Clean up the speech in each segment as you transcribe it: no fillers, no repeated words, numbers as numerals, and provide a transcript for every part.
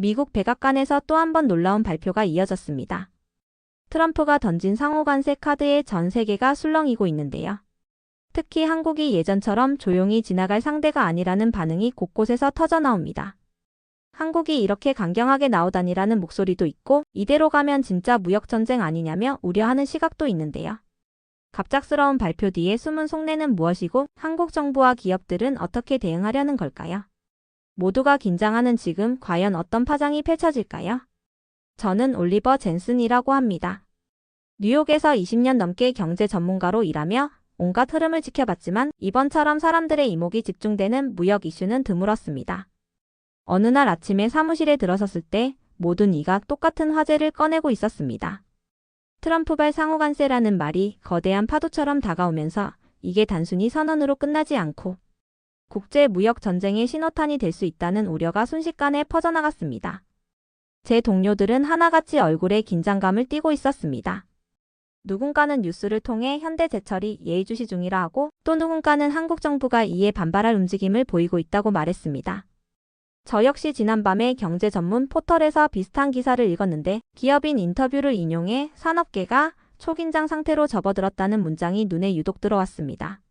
미국 백악관에서 또 한 번 놀라운 발표가 이어졌습니다. 트럼프가 던진 상호관세 카드에 전 세계가 술렁이고 있는데요. 특히 한국이 예전처럼 조용히 지나갈 상대가 아니라는 반응이 곳곳에서 터져나옵니다. 한국이 이렇게 강경하게 나오다니라는 목소리도 있고 이대로 가면 진짜 무역전쟁 아니냐며 우려하는 시각도 있는데요. 갑작스러운 발표 뒤에 숨은 속내는 무엇이고 한국 정부와 기업들은 어떻게 대응하려는 걸까요? 모두가 긴장하는 지금 과연 어떤 파장이 펼쳐질까요? 저는 올리버 젠슨이라고 합니다. 뉴욕에서 20년 넘게 경제 전문가로 일하며 온갖 흐름을 지켜봤지만 이번처럼 사람들의 이목이 집중되는 무역 이슈는 드물었습니다. 어느 날 아침에 사무실에 들어섰을 때 모든 이가 똑같은 화제를 꺼내고 있었습니다. 트럼프발 상호관세라는 말이 거대한 파도처럼 다가오면서 이게 단순히 선언으로 끝나지 않고 국제 무역 전쟁의 신호탄이 될 수 있다는 우려가 순식간에 퍼져나갔습니다. 제 동료들은 하나같이 얼굴에 긴장감을 띠고 있었습니다. 누군가는 뉴스를 통해 현대제철이 예의주시 중이라 하고 또 누군가는 한국 정부가 이에 반발할 움직임을 보이고 있다고 말했습니다. 저 역시 지난밤에 경제 전문 포털에서 비슷한 기사를 읽었는데 기업인 인터뷰를 인용해 산업계가 초긴장 상태로 접어들었다는 문장이 눈에 유독 들어왔습니다.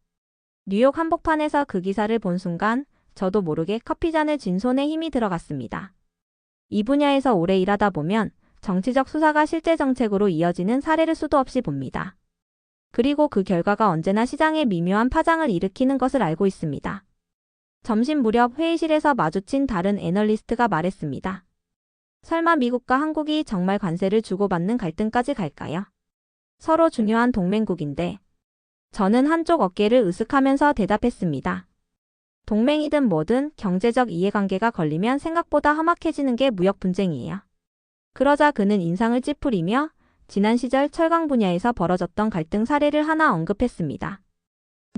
뉴욕 한복판에서 그 기사를 본 순간 저도 모르게 커피잔을 쥔 손에 힘이 들어갔습니다. 이 분야에서 오래 일하다 보면 정치적 수사가 실제 정책으로 이어지는 사례를 수도 없이 봅니다. 그리고 그 결과가 언제나 시장에 미묘한 파장을 일으키는 것을 알고 있습니다. 점심 무렵 회의실에서 마주친 다른 애널리스트가 말했습니다. 설마 미국과 한국이 정말 관세를 주고받는 갈등까지 갈까요? 서로 중요한 동맹국인데. 저는 한쪽 어깨를 으쓱하면서 대답했습니다. 동맹이든 뭐든 경제적 이해관계가 걸리면 생각보다 험악해지는 게 무역 분쟁이에요. 그러자 그는 인상을 찌푸리며 지난 시절 철강 분야에서 벌어졌던 갈등 사례를 하나 언급했습니다.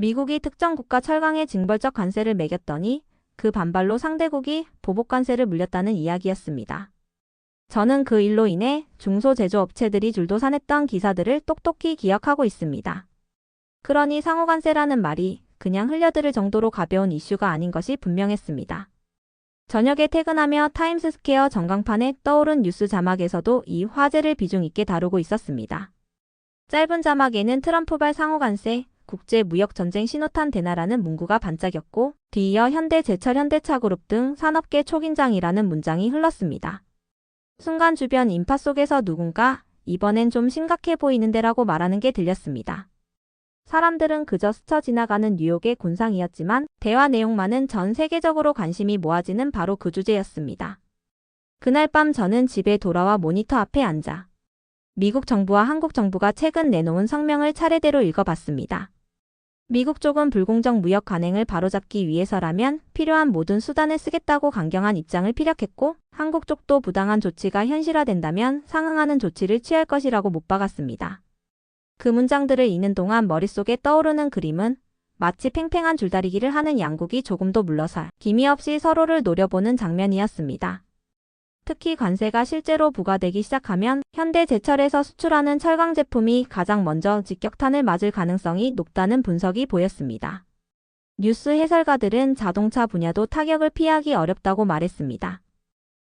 미국이 특정 국가 철강에 징벌적 관세를 매겼더니 그 반발로 상대국이 보복 관세를 물렸다는 이야기였습니다. 저는 그 일로 인해 중소제조업체들이 줄도산했던 기사들을 똑똑히 기억하고 있습니다. 그러니 상호관세라는 말이 그냥 흘려들을 정도로 가벼운 이슈가 아닌 것이 분명했습니다. 저녁에 퇴근하며 타임스스퀘어 전광판에 떠오른 뉴스 자막에서도 이 화제를 비중 있게 다루고 있었습니다. 짧은 자막에는 트럼프발 상호관세, 국제무역전쟁 신호탄 대나라는 문구가 반짝였고 뒤이어 현대제철 현대차그룹 등 산업계 초긴장이라는 문장이 흘렀습니다. 순간 주변 인파 속에서 누군가 이번엔 좀 심각해 보이는데라고 말하는 게 들렸습니다. 사람들은 그저 스쳐 지나가는 뉴욕의 군상이었지만 대화 내용만은 전 세계적으로 관심이 모아지는 바로 그 주제였습니다. 그날 밤 저는 집에 돌아와 모니터 앞에 앉아 미국 정부와 한국 정부가 최근 내놓은 성명을 차례대로 읽어봤습니다. 미국 쪽은 불공정 무역 관행을 바로잡기 위해서라면 필요한 모든 수단을 쓰겠다고 강경한 입장을 피력했고 한국 쪽도 부당한 조치가 현실화된다면 상응하는 조치를 취할 것이라고 못 박았습니다. 그 문장들을 읽는 동안 머릿속에 떠오르는 그림은 마치 팽팽한 줄다리기를 하는 양국이 조금도 물러설 기미 없이 서로를 노려보는 장면이었습니다. 특히 관세가 실제로 부과되기 시작하면 현대제철에서 수출하는 철강 제품이 가장 먼저 직격탄을 맞을 가능성이 높다는 분석이 보였습니다. 뉴스 해설가들은 자동차 분야도 타격을 피하기 어렵다고 말했습니다.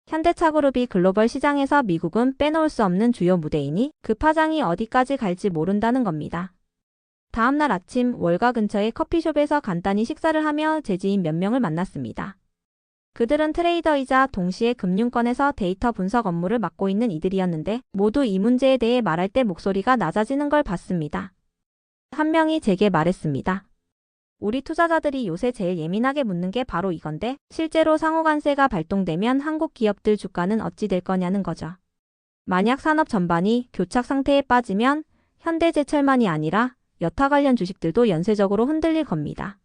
현대차그룹이 글로벌 시장에서 미국은 빼놓을 수 없는 주요 무대이니 그 파장이 어디까지 갈지 모른다는 겁니다. 다음날 아침 월가 근처의 커피숍에서 간단히 식사를 하며 제 지인 몇 명을 만났습니다. 그들은 트레이더이자 동시에 금융권에서 데이터 분석 업무를 맡고 있는 이들이었는데 모두 이 문제에 대해 말할 때 목소리가 낮아지는 걸 봤습니다. 한 명이 제게 말했습니다. 우리 투자자들이 요새 제일 예민하게 묻는 게 바로 이건데 실제로 상호관세가 발동되면 한국 기업들 주가는 어찌 될 거냐는 거죠. 만약 산업 전반이 교착 상태에 빠지면 현대제철만이 아니라 여타 관련 주식들도 연쇄적으로 흔들릴 겁니다.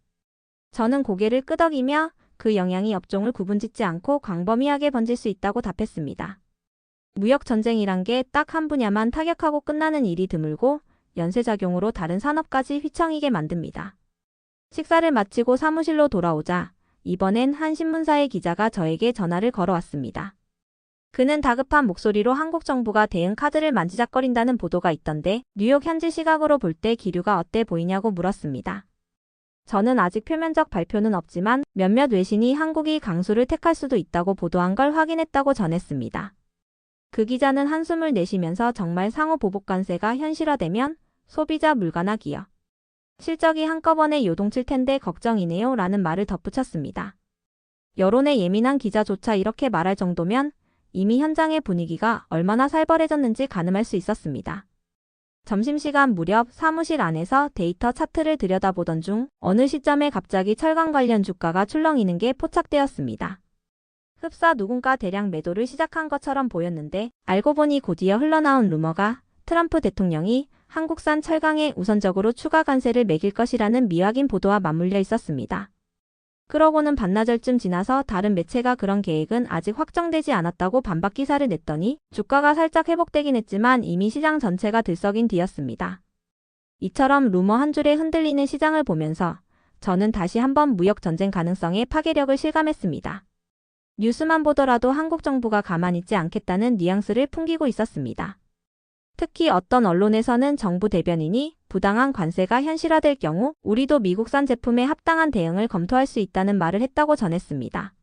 저는 고개를 끄덕이며 그 영향이 업종을 구분짓지 않고 광범위하게 번질 수 있다고 답했습니다. 무역전쟁이란 게 딱 한 분야만 타격하고 끝나는 일이 드물고 연쇄작용으로 다른 산업까지 휘청이게 만듭니다. 식사를 마치고 사무실로 돌아오자 이번엔 한 신문사의 기자가 저에게 전화를 걸어왔습니다. 그는 다급한 목소리로 한국 정부가 대응 카드를 만지작거린다는 보도가 있던데 뉴욕 현지 시각으로 볼 때 기류가 어때 보이냐고 물었습니다. 저는 아직 표면적 발표는 없지만 몇몇 외신이 한국이 강수를 택할 수도 있다고 보도한 걸 확인했다고 전했습니다. 그 기자는 한숨을 내쉬면서 정말 상호 보복 관세가 현실화되면 소비자 물가나 기업, 실적이 한꺼번에 요동칠 텐데 걱정이네요 라는 말을 덧붙였습니다. 여론에 예민한 기자조차 이렇게 말할 정도면 이미 현장의 분위기가 얼마나 살벌해졌는지 가늠할 수 있었습니다. 점심시간 무렵 사무실 안에서 데이터 차트를 들여다보던 중 어느 시점에 갑자기 철강 관련 주가가 출렁이는 게 포착되었습니다. 흡사 누군가 대량 매도를 시작한 것처럼 보였는데 알고 보니 곧이어 흘러나온 루머가 트럼프 대통령이 한국산 철강에 우선적으로 추가 관세를 매길 것이라는 미확인 보도와 맞물려 있었습니다. 그러고는 반나절쯤 지나서 다른 매체가 그런 계획은 아직 확정되지 않았다고 반박 기사를 냈더니 주가가 살짝 회복되긴 했지만 이미 시장 전체가 들썩인 뒤였습니다. 이처럼 루머 한 줄에 흔들리는 시장을 보면서 저는 다시 한번 무역 전쟁 가능성의 파괴력을 실감했습니다. 뉴스만 보더라도 한국 정부가 가만히 있지 않겠다는 뉘앙스를 풍기고 있었습니다. 특히 어떤 언론에서는 정부 대변인이 부당한 관세가 현실화될 경우 우리도 미국산 제품에 합당한 대응을 검토할 수 있다는 말을 했다고 전했습니다.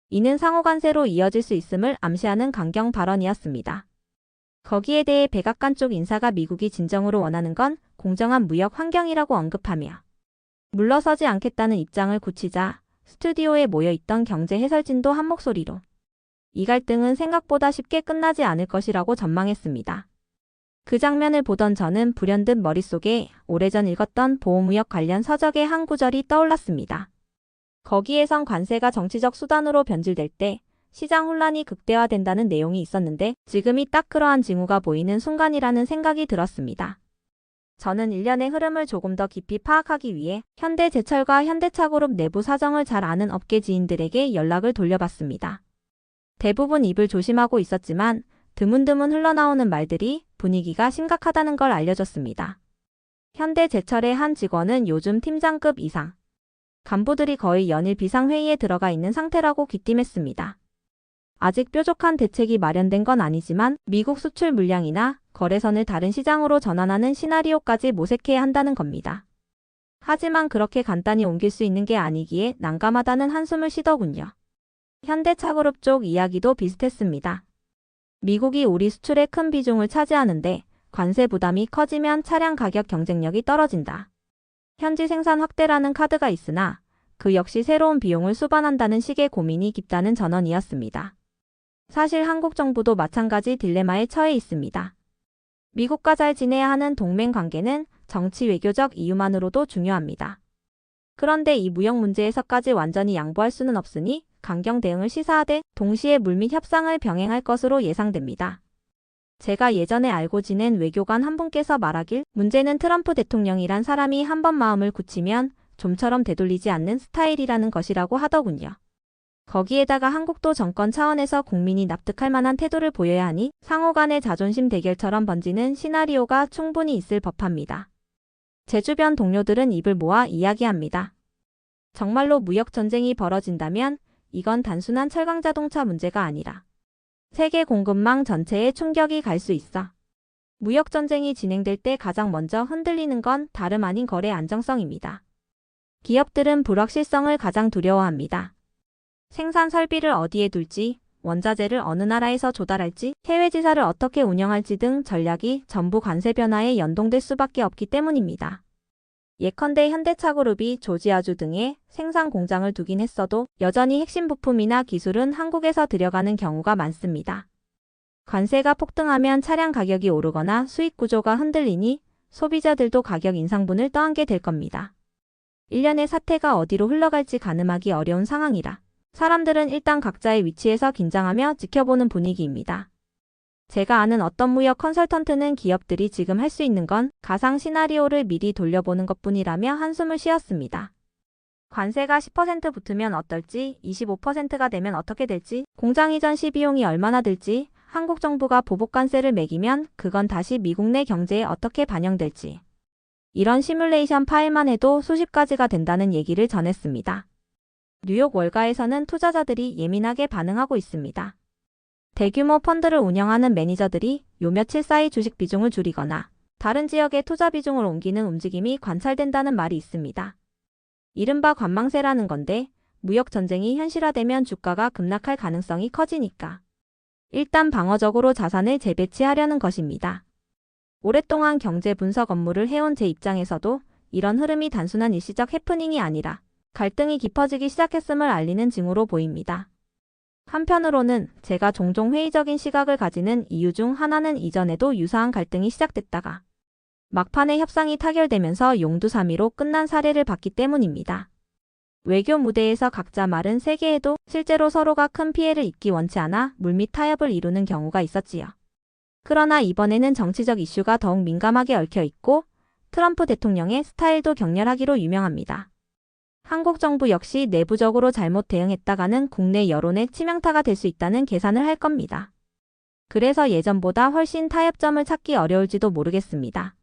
이는 상호관세로 이어질 수 있음을 암시하는 강경 발언이었습니다. 거기에 대해 백악관 쪽 인사가 미국이 진정으로 원하는 건 공정한 무역 환경이라고 언급하며 물러서지 않겠다는 입장을 굳히자 스튜디오에 모여있던 경제 해설진도 한 목소리로 이 갈등은 생각보다 쉽게 끝나지 않을 것이라고 전망했습니다. 그 장면을 보던 저는 불현듯 머릿속에 오래전 읽었던 보호무역 관련 서적의 한 구절이 떠올랐습니다. 거기에선 관세가 정치적 수단으로 변질될 때 시장 혼란이 극대화된다는 내용이 있었는데 지금이 딱 그러한 징후가 보이는 순간이라는 생각이 들었습니다. 저는 일련의 흐름을 조금 더 깊이 파악하기 위해 현대제철과 현대차그룹 내부 사정을 잘 아는 업계 지인들에게 연락을 돌려봤습니다. 대부분 입을 조심하고 있었지만 드문드문 흘러나오는 말들이 분위기가 심각하다는 걸 알려줬습니다. 현대제철의 한 직원은 요즘 팀장급 이상, 간부들이 거의 연일 비상회의에 들어가 있는 상태라고 귀띔했습니다. 아직 뾰족한 대책이 마련된 건 아니지만 미국 수출 물량이나 거래선을 다른 시장으로 전환하는 시나리오까지 모색해야 한다는 겁니다. 하지만 그렇게 간단히 옮길 수 있는 게 아니기에 난감하다는 한숨을 쉬더군요. 현대차그룹 쪽 이야기도 비슷했습니다. 미국이 우리 수출의 큰 비중을 차지하는데 관세 부담이 커지면 차량 가격 경쟁력이 떨어진다. 현지 생산 확대라는 카드가 있으나 그 역시 새로운 비용을 수반한다는 식의 고민이 깊다는 전언이었습니다. 사실 한국 정부도 마찬가지 딜레마에 처해 있습니다. 미국과 잘 지내야 하는 동맹 관계는 정치 외교적 이유만으로도 중요합니다. 그런데 이 무역 문제에서까지 완전히 양보할 수는 없으니 강경 대응을 시사하되 동시에 물밑 협상을 병행할 것으로 예상됩니다. 제가 예전에 알고 지낸 외교관 한 분께서 말하길 문제는 트럼프 대통령이란 사람이 한번 마음을 굳히면 좀처럼 되돌리지 않는 스타일이라는 것이라고 하더군요. 거기에다가 한국도 정권 차원에서 국민이 납득할 만한 태도를 보여야 하니 상호 간의 자존심 대결처럼 번지는 시나리오가 충분히 있을 법합니다. 제 주변 동료들은 입을 모아 이야기합니다. 정말로 무역 전쟁이 벌어진다면 이건 단순한 철강 자동차 문제가 아니라 세계 공급망 전체에 충격이 갈 수 있어. 무역 전쟁이 진행될 때 가장 먼저 흔들리는 건 다름 아닌 거래 안정성입니다. 기업들은 불확실성을 가장 두려워합니다. 생산 설비를 어디에 둘지, 원자재를 어느 나라에서 조달할지, 해외 지사를 어떻게 운영할지 등 전략이 전부 관세 변화에 연동될 수밖에 없기 때문입니다. 예컨대 현대차그룹이 조지아주 등에 생산 공장을 두긴 했어도 여전히 핵심 부품이나 기술은 한국에서 들여가는 경우가 많습니다. 관세가 폭등하면 차량 가격이 오르거나 수익 구조가 흔들리니 소비자들도 가격 인상분을 떠안게 될 겁니다. 일련의 사태가 어디로 흘러갈지 가늠하기 어려운 상황이라 사람들은 일단 각자의 위치에서 긴장하며 지켜보는 분위기입니다. 제가 아는 어떤 무역 컨설턴트는 기업들이 지금 할 수 있는 건 가상 시나리오를 미리 돌려보는 것뿐이라며 한숨을 쉬었습니다. 관세가 10% 붙으면 어떨지, 25%가 되면 어떻게 될지, 공장 이전 시 비용이 얼마나 들지, 한국 정부가 보복관세를 매기면 그건 다시 미국 내 경제에 어떻게 반영될지. 이런 시뮬레이션 파일만 해도 수십 가지가 된다는 얘기를 전했습니다. 뉴욕 월가에서는 투자자들이 예민하게 반응하고 있습니다. 대규모 펀드를 운영하는 매니저들이 요 며칠 사이 주식 비중을 줄이거나 다른 지역의 투자 비중을 옮기는 움직임이 관찰된다는 말이 있습니다. 이른바 관망세라는 건데 무역 전쟁이 현실화되면 주가가 급락할 가능성이 커지니까 일단 방어적으로 자산을 재배치하려는 것입니다. 오랫동안 경제 분석 업무를 해온 제 입장에서도 이런 흐름이 단순한 일시적 해프닝이 아니라 갈등이 깊어지기 시작했음을 알리는 징후로 보입니다. 한편으로는 제가 종종 회의적인 시각을 가지는 이유 중 하나는 이전에도 유사한 갈등이 시작됐다가 막판에 협상이 타결되면서 용두사미로 끝난 사례를 봤기 때문입니다. 외교 무대에서 각자 말은 세게 해도 실제로 서로가 큰 피해를 입기 원치 않아 물밑 타협을 이루는 경우가 있었지요. 그러나 이번에는 정치적 이슈가 더욱 민감하게 얽혀 있고 트럼프 대통령의 스타일도 격렬하기로 유명합니다. 한국 정부 역시 내부적으로 잘못 대응했다가는 국내 여론의 치명타가 될 수 있다는 계산을 할 겁니다. 그래서 예전보다 훨씬 타협점을 찾기 어려울지도 모르겠습니다.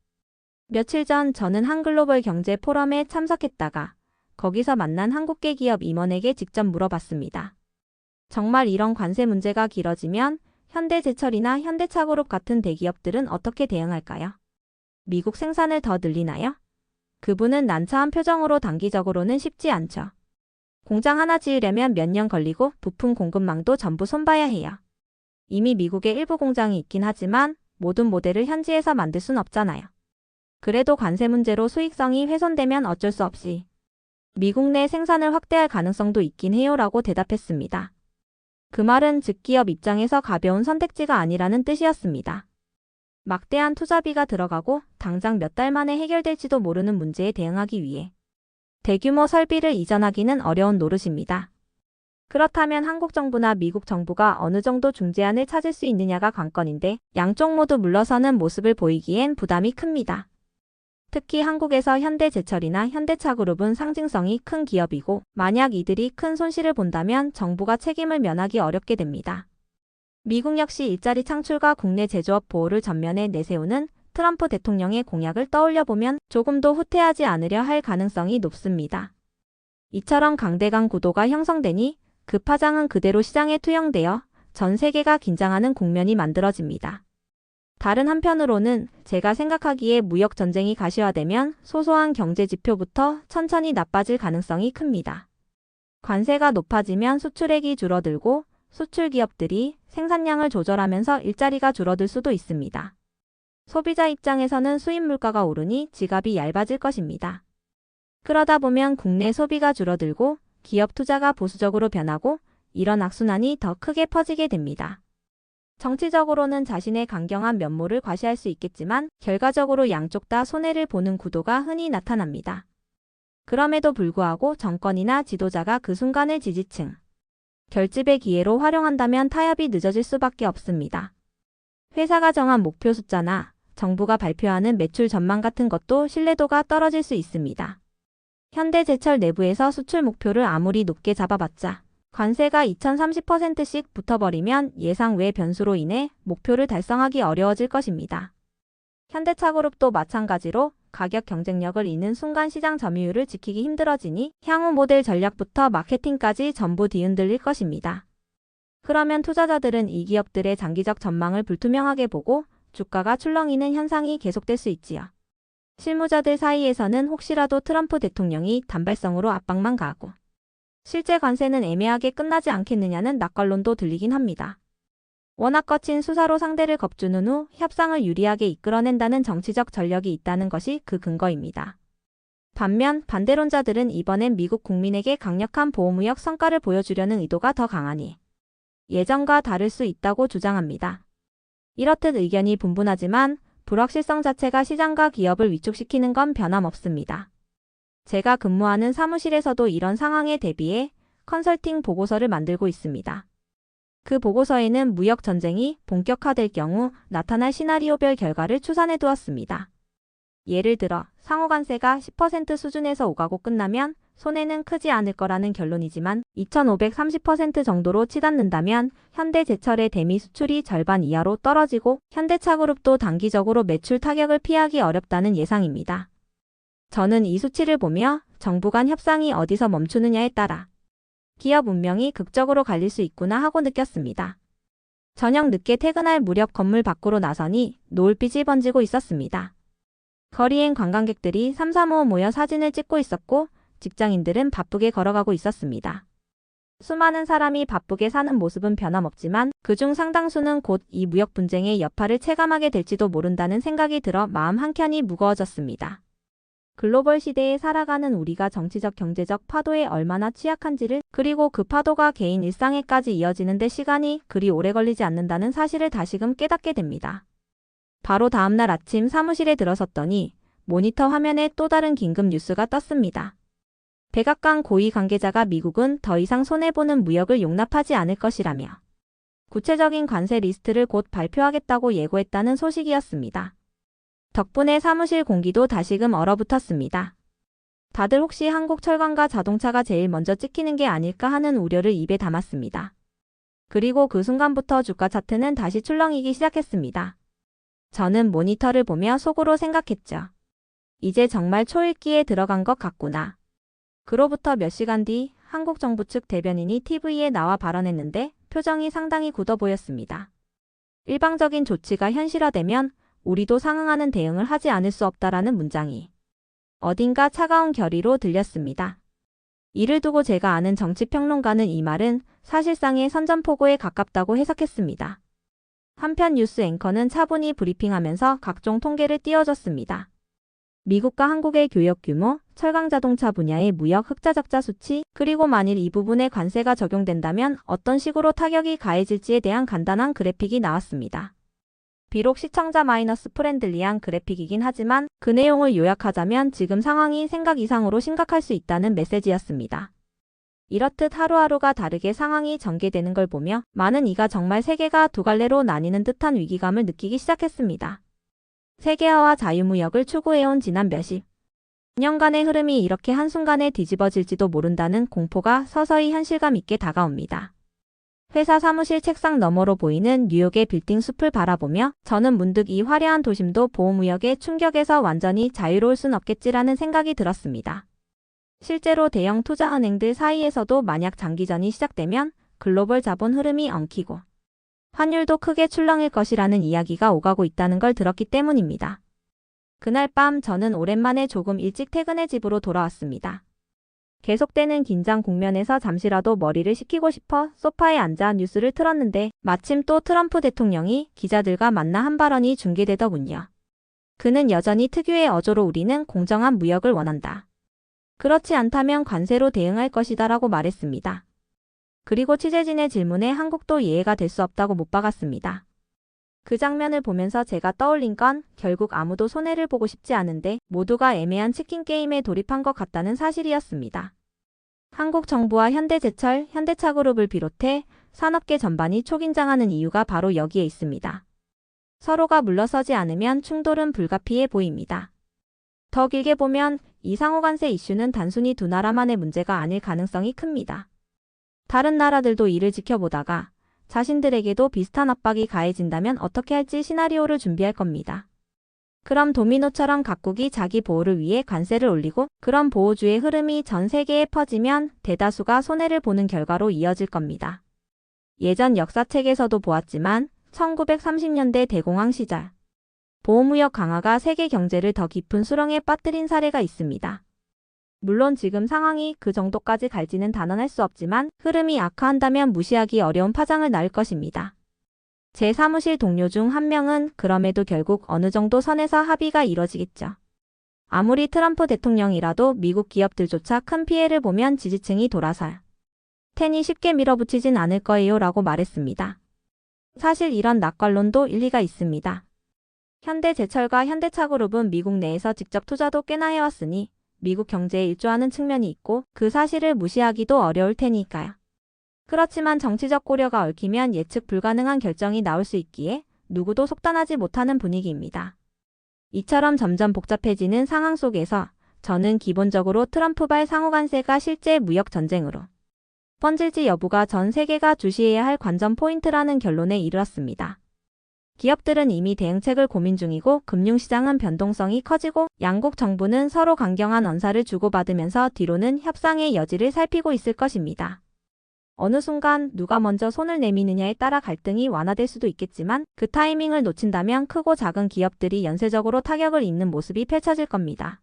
며칠 전 저는 한글로벌 경제 포럼에 참석했다가 거기서 만난 한국계 기업 임원에게 직접 물어봤습니다. 정말 이런 관세 문제가 길어지면 현대제철이나 현대차그룹 같은 대기업들은 어떻게 대응할까요? 미국 생산을 더 늘리나요? 그분은 난처한 표정으로 단기적으로는 쉽지 않죠. 공장 하나 지으려면 몇 년 걸리고 부품 공급망도 전부 손봐야 해요. 이미 미국에 일부 공장이 있긴 하지만 모든 모델을 현지에서 만들 순 없잖아요. 그래도 관세 문제로 수익성이 훼손되면 어쩔 수 없이 미국 내 생산을 확대할 가능성도 있긴 해요 라고 대답했습니다. 그 말은 즉 기업 입장에서 가벼운 선택지가 아니라는 뜻이었습니다. 막대한 투자비가 들어가고 당장 몇 달 만에 해결될지도 모르는 문제에 대응하기 위해 대규모 설비를 이전하기는 어려운 노릇입니다. 그렇다면 한국 정부나 미국 정부가 어느 정도 중재안을 찾을 수 있느냐가 관건인데 양쪽 모두 물러서는 모습을 보이기엔 부담이 큽니다. 특히 한국에서 현대제철이나 현대차그룹은 상징성이 큰 기업이고 만약 이들이 큰 손실을 본다면 정부가 책임을 면하기 어렵게 됩니다. 미국 역시 일자리 창출과 국내 제조업 보호를 전면에 내세우는 트럼프 대통령의 공약을 떠올려보면 조금도 후퇴하지 않으려 할 가능성이 높습니다. 이처럼 강대강 구도가 형성되니 그 파장은 그대로 시장에 투영되어 전 세계가 긴장하는 국면이 만들어집니다. 다른 한편으로는 제가 생각하기에 무역 전쟁이 가시화되면 소소한 경제 지표부터 천천히 나빠질 가능성이 큽니다. 관세가 높아지면 수출액이 줄어들고 수출 기업들이 생산량을 조절하면서 일자리가 줄어들 수도 있습니다. 소비자 입장에서는 수입 물가가 오르니 지갑이 얇아질 것입니다. 그러다 보면 국내 소비가 줄어들고 기업 투자가 보수적으로 변하고 이런 악순환이 더 크게 퍼지게 됩니다. 정치적으로는 자신의 강경한 면모를 과시할 수 있겠지만 결과적으로 양쪽 다 손해를 보는 구도가 흔히 나타납니다. 그럼에도 불구하고 정권이나 지도자가 그 순간을 지지층, 결집의 기회로 활용한다면 타협이 늦어질 수밖에 없습니다. 회사가 정한 목표 숫자나 정부가 발표하는 매출 전망 같은 것도 신뢰도가 떨어질 수 있습니다. 현대제철 내부에서 수출 목표를 아무리 높게 잡아봤자 관세가 2030%씩 붙어버리면 예상 외 변수로 인해 목표를 달성하기 어려워질 것입니다. 현대차그룹도 마찬가지로 가격 경쟁력을 잃는 순간 시장 점유율을 지키기 힘들어지니 향후 모델 전략부터 마케팅까지 전부 뒤흔들릴 것입니다. 그러면 투자자들은 이 기업들의 장기적 전망을 불투명하게 보고 주가가 출렁이는 현상이 계속될 수 있지요. 실무자들 사이에서는 혹시라도 트럼프 대통령이 단발성으로 압박만 가하고 실제 관세는 애매하게 끝나지 않겠느냐는 낙관론도 들리긴 합니다. 워낙 거친 수사로 상대를 겁주는 후 협상을 유리하게 이끌어낸다는 정치적 전력이 있다는 것이 그 근거입니다. 반면 반대론자들은 이번엔 미국 국민에게 강력한 보호무역 성과를 보여주려는 의도가 더 강하니 예전과 다를 수 있다고 주장합니다. 이렇듯 의견이 분분하지만 불확실성 자체가 시장과 기업을 위축시키는 건 변함없습니다. 제가 근무하는 사무실에서도 이런 상황에 대비해 컨설팅 보고서를 만들고 있습니다. 그 보고서에는 무역 전쟁이 본격화될 경우 나타날 시나리오별 결과를 추산해 두었습니다. 예를 들어 상호관세가 10% 수준에서 오가고 끝나면 손해는 크지 않을 거라는 결론이지만 2530% 정도로 치닫는다면 현대제철의 대미 수출이 절반 이하로 떨어지고 현대차그룹도 단기적으로 매출 타격을 피하기 어렵다는 예상입니다. 저는 이 수치를 보며 정부 간 협상이 어디서 멈추느냐에 따라 기업 운명이 극적으로 갈릴 수 있구나 하고 느꼈습니다. 저녁 늦게 퇴근할 무렵 건물 밖으로 나서니 노을빛이 번지고 있었습니다. 거리엔 관광객들이 삼삼오오 모여 사진을 찍고 있었고 직장인들은 바쁘게 걸어가고 있었습니다. 수많은 사람이 바쁘게 사는 모습은 변함없지만 그중 상당수는 곧 이 무역 분쟁의 여파를 체감하게 될지도 모른다는 생각이 들어 마음 한켠이 무거워졌습니다. 글로벌 시대에 살아가는 우리가 정치적 경제적 파도에 얼마나 취약한지를, 그리고 그 파도가 개인 일상에까지 이어지는데 시간이 그리 오래 걸리지 않는다는 사실을 다시금 깨닫게 됩니다. 바로 다음날 아침 사무실에 들어섰더니 모니터 화면에 또 다른 긴급 뉴스가 떴습니다. 백악관 고위 관계자가 미국은 더 이상 손해보는 무역을 용납하지 않을 것이라며 구체적인 관세 리스트를 곧 발표하겠다고 예고했다는 소식이었습니다. 덕분에 사무실 공기도 다시금 얼어붙었습니다. 다들 혹시 한국 철강과 자동차가 제일 먼저 찍히는 게 아닐까 하는 우려를 입에 담았습니다. 그리고 그 순간부터 주가 차트는 다시 출렁이기 시작했습니다. 저는 모니터를 보며 속으로 생각했죠. 이제 정말 초읽기에 들어간 것 같구나. 그로부터 몇 시간 뒤 한국 정부 측 대변인이 TV에 나와 발언했는데 표정이 상당히 굳어 보였습니다. 일방적인 조치가 현실화되면 우리도 상응하는 대응을 하지 않을 수 없다라는 문장이 어딘가 차가운 결의로 들렸습니다. 이를 두고 제가 아는 정치평론가는 이 말은 사실상의 선전포고에 가깝다고 해석했습니다. 한편 뉴스 앵커는 차분히 브리핑하면서 각종 통계를 띄워줬습니다. 미국과 한국의 교역 규모, 철강 자동차 분야의 무역 흑자 적자 수치, 그리고 만일 이 부분에 관세가 적용된다면 어떤 식으로 타격이 가해질지에 대한 간단한 그래픽이 나왔습니다. 비록 시청자 마이너스 프렌들리한 그래픽이긴 하지만 그 내용을 요약하자면 지금 상황이 생각 이상으로 심각할 수 있다는 메시지였습니다. 이렇듯 하루하루가 다르게 상황이 전개되는 걸 보며 많은 이가 정말 세계가 두 갈래로 나뉘는 듯한 위기감을 느끼기 시작했습니다. 세계화와 자유무역을 추구해온 지난 몇십 년간의 흐름이 이렇게 한순간에 뒤집어질지도 모른다는 공포가 서서히 현실감 있게 다가옵니다. 회사 사무실 책상 너머로 보이는 뉴욕의 빌딩 숲을 바라보며 저는 문득 이 화려한 도심도 보호무역의 충격에서 완전히 자유로울 순 없겠지라는 생각이 들었습니다. 실제로 대형 투자은행들 사이에서도 만약 장기전이 시작되면 글로벌 자본 흐름이 엉키고 환율도 크게 출렁일 것이라는 이야기가 오가고 있다는 걸 들었기 때문입니다. 그날 밤 저는 오랜만에 조금 일찍 퇴근해 집으로 돌아왔습니다. 계속되는 긴장 국면에서 잠시라도 머리를 식히고 싶어 소파에 앉아 뉴스를 틀었는데 마침 또 트럼프 대통령이 기자들과 만나 한 발언이 중계되더군요. 그는 여전히 특유의 어조로 우리는 공정한 무역을 원한다. 그렇지 않다면 관세로 대응할 것이다 라고 말했습니다. 그리고 취재진의 질문에 한국도 예외가 될 수 없다고 못 박았습니다. 그 장면을 보면서 제가 떠올린 건 결국 아무도 손해를 보고 싶지 않은데 모두가 애매한 치킨 게임에 돌입한 것 같다는 사실이었습니다. 한국 정부와 현대제철, 현대차그룹을 비롯해 산업계 전반이 초긴장하는 이유가 바로 여기에 있습니다. 서로가 물러서지 않으면 충돌은 불가피해 보입니다. 더 길게 보면 이 상호관세 이슈는 단순히 두 나라만의 문제가 아닐 가능성이 큽니다. 다른 나라들도 이를 지켜보다가 자신들에게도 비슷한 압박이 가해진다면 어떻게 할지 시나리오를 준비할 겁니다. 그럼 도미노처럼 각국이 자기 보호를 위해 관세를 올리고 그런 보호주의 흐름이 전 세계에 퍼지면 대다수가 손해를 보는 결과로 이어질 겁니다. 예전 역사책에서도 보았지만 1930년대 대공황 시절 보호무역 강화가 세계 경제를 더 깊은 수렁에 빠뜨린 사례가 있습니다. 물론 지금 상황이 그 정도까지 갈지는 단언할 수 없지만 흐름이 악화한다면 무시하기 어려운 파장을 낳을 것입니다. 제 사무실 동료 중 한 명은 그럼에도 결국 어느 정도 선에서 합의가 이뤄지겠죠. 아무리 트럼프 대통령이라도 미국 기업들조차 큰 피해를 보면 지지층이 돌아설 테니 쉽게 밀어붙이진 않을 거예요 라고 말했습니다. 사실 이런 낙관론도 일리가 있습니다. 현대제철과 현대차그룹은 미국 내에서 직접 투자도 꽤나 해왔으니 미국 경제에 일조하는 측면이 있고 그 사실을 무시하기도 어려울 테니까요. 그렇지만 정치적 고려가 얽히면 예측 불가능한 결정이 나올 수 있기에 누구도 속단하지 못하는 분위기입니다. 이처럼 점점 복잡해지는 상황 속에서 저는 기본적으로 트럼프발 상호관세가 실제 무역 전쟁으로 번질지 여부가 전 세계가 주시해야 할 관전 포인트라는 결론에 이르렀습니다. 기업들은 이미 대응책을 고민 중이고 금융시장은 변동성이 커지고 양국 정부는 서로 강경한 언사를 주고받으면서 뒤로는 협상의 여지를 살피고 있을 것입니다. 어느 순간 누가 먼저 손을 내미느냐에 따라 갈등이 완화될 수도 있겠지만 그 타이밍을 놓친다면 크고 작은 기업들이 연쇄적으로 타격을 입는 모습이 펼쳐질 겁니다.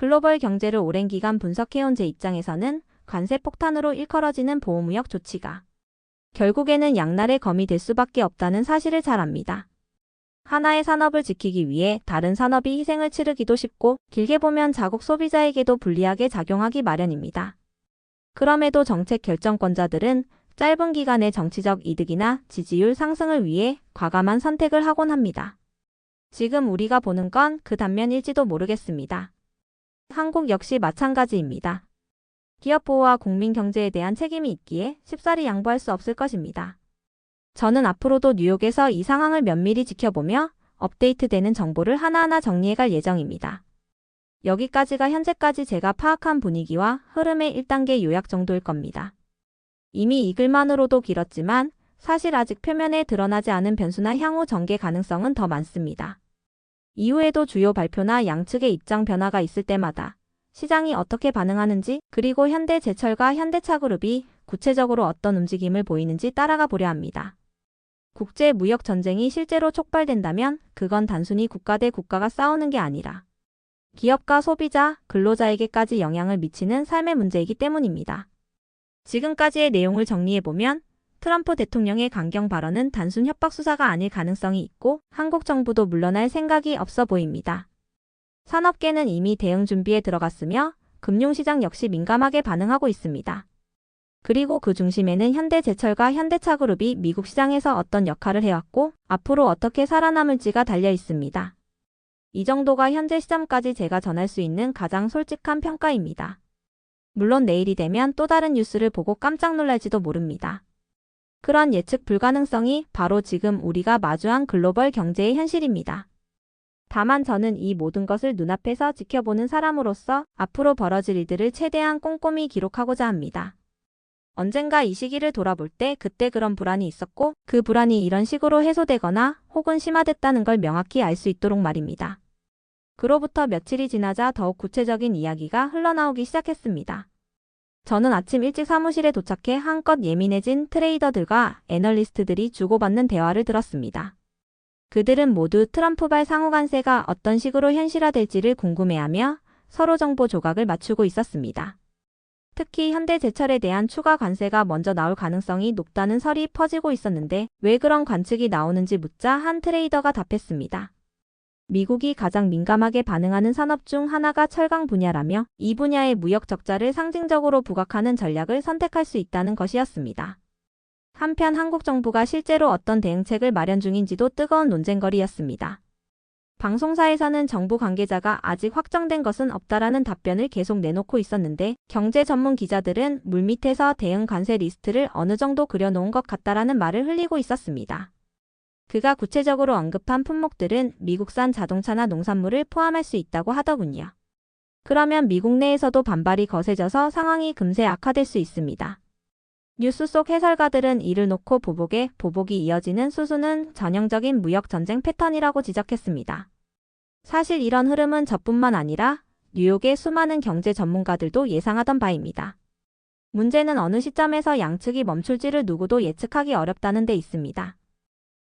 글로벌 경제를 오랜 기간 분석해온 제 입장에서는 관세 폭탄으로 일컬어지는 보호무역 조치가 결국에는 양날의 검이 될 수밖에 없다는 사실을 잘 압니다. 하나의 산업을 지키기 위해 다른 산업이 희생을 치르기도 쉽고 길게 보면 자국 소비자에게도 불리하게 작용하기 마련입니다. 그럼에도 정책 결정권자들은 짧은 기간의 정치적 이득이나 지지율 상승을 위해 과감한 선택을 하곤 합니다. 지금 우리가 보는 건 그 단면일지도 모르겠습니다. 한국 역시 마찬가지입니다. 기업 보호와 국민 경제에 대한 책임이 있기에 쉽사리 양보할 수 없을 것입니다. 저는 앞으로도 뉴욕에서 이 상황을 면밀히 지켜보며 업데이트되는 정보를 하나하나 정리해갈 예정입니다. 여기까지가 현재까지 제가 파악한 분위기와 흐름의 1단계 요약 정도일 겁니다. 이미 이 글만으로도 길었지만 사실 아직 표면에 드러나지 않은 변수나 향후 전개 가능성은 더 많습니다. 이후에도 주요 발표나 양측의 입장 변화가 있을 때마다 시장이 어떻게 반응하는지 그리고 현대제철과 현대차그룹이 구체적으로 어떤 움직임을 보이는지 따라가 보려 합니다. 국제 무역 전쟁이 실제로 촉발된다면 그건 단순히 국가 대 국가가 싸우는 게 아니라 기업과 소비자, 근로자에게까지 영향을 미치는 삶의 문제이기 때문입니다. 지금까지의 내용을 정리해보면 트럼프 대통령의 강경 발언은 단순 협박 수사가 아닐 가능성이 있고 한국 정부도 물러날 생각이 없어 보입니다. 산업계는 이미 대응 준비에 들어갔으며 금융시장 역시 민감하게 반응하고 있습니다. 그리고 그 중심에는 현대제철과 현대차그룹이 미국 시장에서 어떤 역할을 해왔고 앞으로 어떻게 살아남을지가 달려 있습니다. 이 정도가 현재 시점까지 제가 전할 수 있는 가장 솔직한 평가입니다. 물론 내일이 되면 또 다른 뉴스를 보고 깜짝 놀랄지도 모릅니다. 그런 예측 불가능성이 바로 지금 우리가 마주한 글로벌 경제의 현실입니다. 다만 저는 이 모든 것을 눈앞에서 지켜보는 사람으로서 앞으로 벌어질 일들을 최대한 꼼꼼히 기록하고자 합니다. 언젠가 이 시기를 돌아볼 때 그때 그런 불안이 있었고 그 불안이 이런 식으로 해소되거나 혹은 심화됐다는 걸 명확히 알 수 있도록 말입니다. 그로부터 며칠이 지나자 더욱 구체적인 이야기가 흘러나오기 시작했습니다. 저는 아침 일찍 사무실에 도착해 한껏 예민해진 트레이더들과 애널리스트들이 주고받는 대화를 들었습니다. 그들은 모두 트럼프발 상호 관세가 어떤 식으로 현실화될지를 궁금해하며 서로 정보 조각을 맞추고 있었습니다. 특히 현대제철에 대한 추가 관세가 먼저 나올 가능성이 높다는 설이 퍼지고 있었는데 왜 그런 관측이 나오는지 묻자 한 트레이더가 답했습니다. 미국이 가장 민감하게 반응하는 산업 중 하나가 철강 분야라며 이 분야의 무역 적자를 상징적으로 부각하는 전략을 선택할 수 있다는 것이었습니다. 한편 한국 정부가 실제로 어떤 대응책을 마련 중인지도 뜨거운 논쟁거리였습니다. 방송사에서는 정부 관계자가 아직 확정된 것은 없다라는 답변을 계속 내놓고 있었는데 경제 전문 기자들은 물밑에서 대응 관세 리스트를 어느 정도 그려놓은 것 같다라는 말을 흘리고 있었습니다. 그가 구체적으로 언급한 품목들은 미국산 자동차나 농산물을 포함할 수 있다고 하더군요. 그러면 미국 내에서도 반발이 거세져서 상황이 금세 악화될 수 있습니다. 뉴스 속 해설가들은 이를 놓고 보복이 이어지는 수순은 전형적인 무역 전쟁 패턴이라고 지적했습니다. 사실 이런 흐름은 저뿐만 아니라 뉴욕의 수많은 경제 전문가들도 예상하던 바입니다. 문제는 어느 시점에서 양측이 멈출지를 누구도 예측하기 어렵다는 데 있습니다.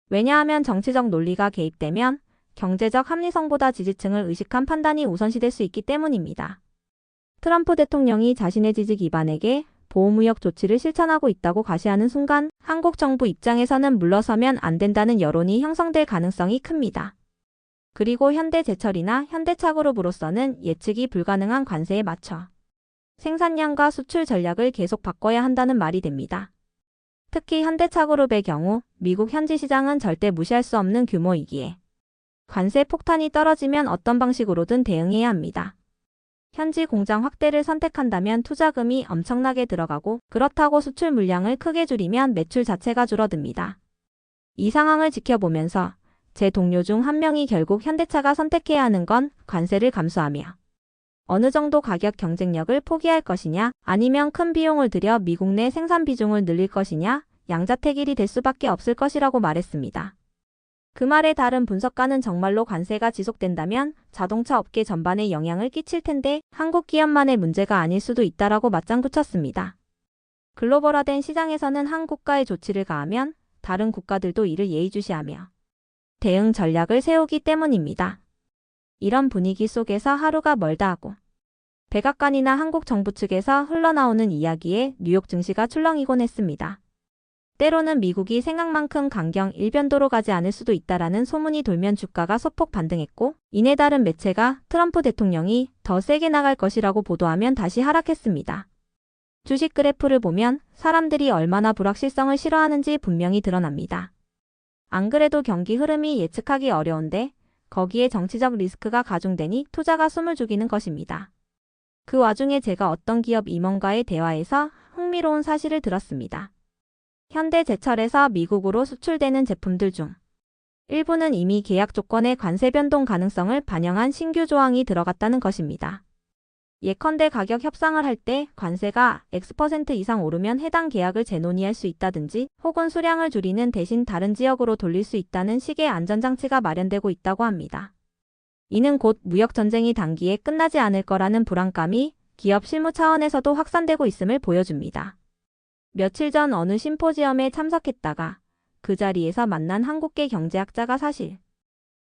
왜냐하면 정치적 논리가 개입되면 경제적 합리성보다 지지층을 의식한 판단이 우선시될 수 있기 때문입니다. 트럼프 대통령이 자신의 지지 기반에게 보호무역 조치를 실천하고 있다고 과시하는 순간 한국 정부 입장에서는 물러서면 안 된다는 여론이 형성될 가능성이 큽니다. 그리고 현대제철이나 현대차그룹으로서는 예측이 불가능한 관세에 맞춰 생산량과 수출 전략을 계속 바꿔야 한다는 말이 됩니다. 특히 현대차그룹의 경우 미국 현지 시장은 절대 무시할 수 없는 규모이기에 관세 폭탄이 떨어지면 어떤 방식으로든 대응해야 합니다. 현지 공장 확대를 선택한다면 투자금이 엄청나게 들어가고 그렇다고 수출 물량을 크게 줄이면 매출 자체가 줄어듭니다. 이 상황을 지켜보면서 제 동료 중 한 명이 결국 현대차가 선택해야 하는 건 관세를 감수하며 어느 정도 가격 경쟁력을 포기할 것이냐 아니면 큰 비용을 들여 미국 내 생산 비중을 늘릴 것이냐 양자택일이 될 수밖에 없을 것이라고 말했습니다. 그 말에 다른 분석가는 정말로 관세가 지속된다면 자동차 업계 전반에 영향을 끼칠 텐데 한국 기업만의 문제가 아닐 수도 있다라고 맞장구 쳤습니다. 글로벌화된 시장에서는 한 국가의 조치를 가하면 다른 국가들도 이를 예의주시하며 대응 전략을 세우기 때문입니다. 이런 분위기 속에서 하루가 멀다 하고 백악관이나 한국 정부 측에서 흘러나오는 이야기에 뉴욕 증시가 출렁이곤 했습니다. 때로는 미국이 생각만큼 강경 일변도로 가지 않을 수도 있다라는 소문이 돌면 주가가 소폭 반등했고, 이내 다른 매체가 트럼프 대통령이 더 세게 나갈 것이라고 보도하면 다시 하락했습니다. 주식 그래프를 보면 사람들이 얼마나 불확실성을 싫어하는지 분명히 드러납니다. 안 그래도 경기 흐름이 예측하기 어려운데 거기에 정치적 리스크가 가중되니 투자가 숨을 죽이는 것입니다. 그 와중에 제가 어떤 기업 임원과의 대화에서 흥미로운 사실을 들었습니다. 현대제철에서 미국으로 수출되는 제품들 중 일부는 이미 계약 조건의 관세 변동 가능성을 반영한 신규 조항이 들어갔다는 것입니다. 예컨대 가격 협상을 할 때 관세가 X% 이상 오르면 해당 계약을 재논의할 수 있다든지 혹은 수량을 줄이는 대신 다른 지역으로 돌릴 수 있다는 식의 안전장치가 마련되고 있다고 합니다. 이는 곧 무역전쟁이 단기에 끝나지 않을 거라는 불안감이 기업 실무 차원에서도 확산되고 있음을 보여줍니다. 며칠 전 어느 심포지엄에 참석했다가 그 자리에서 만난 한국계 경제학자가 사실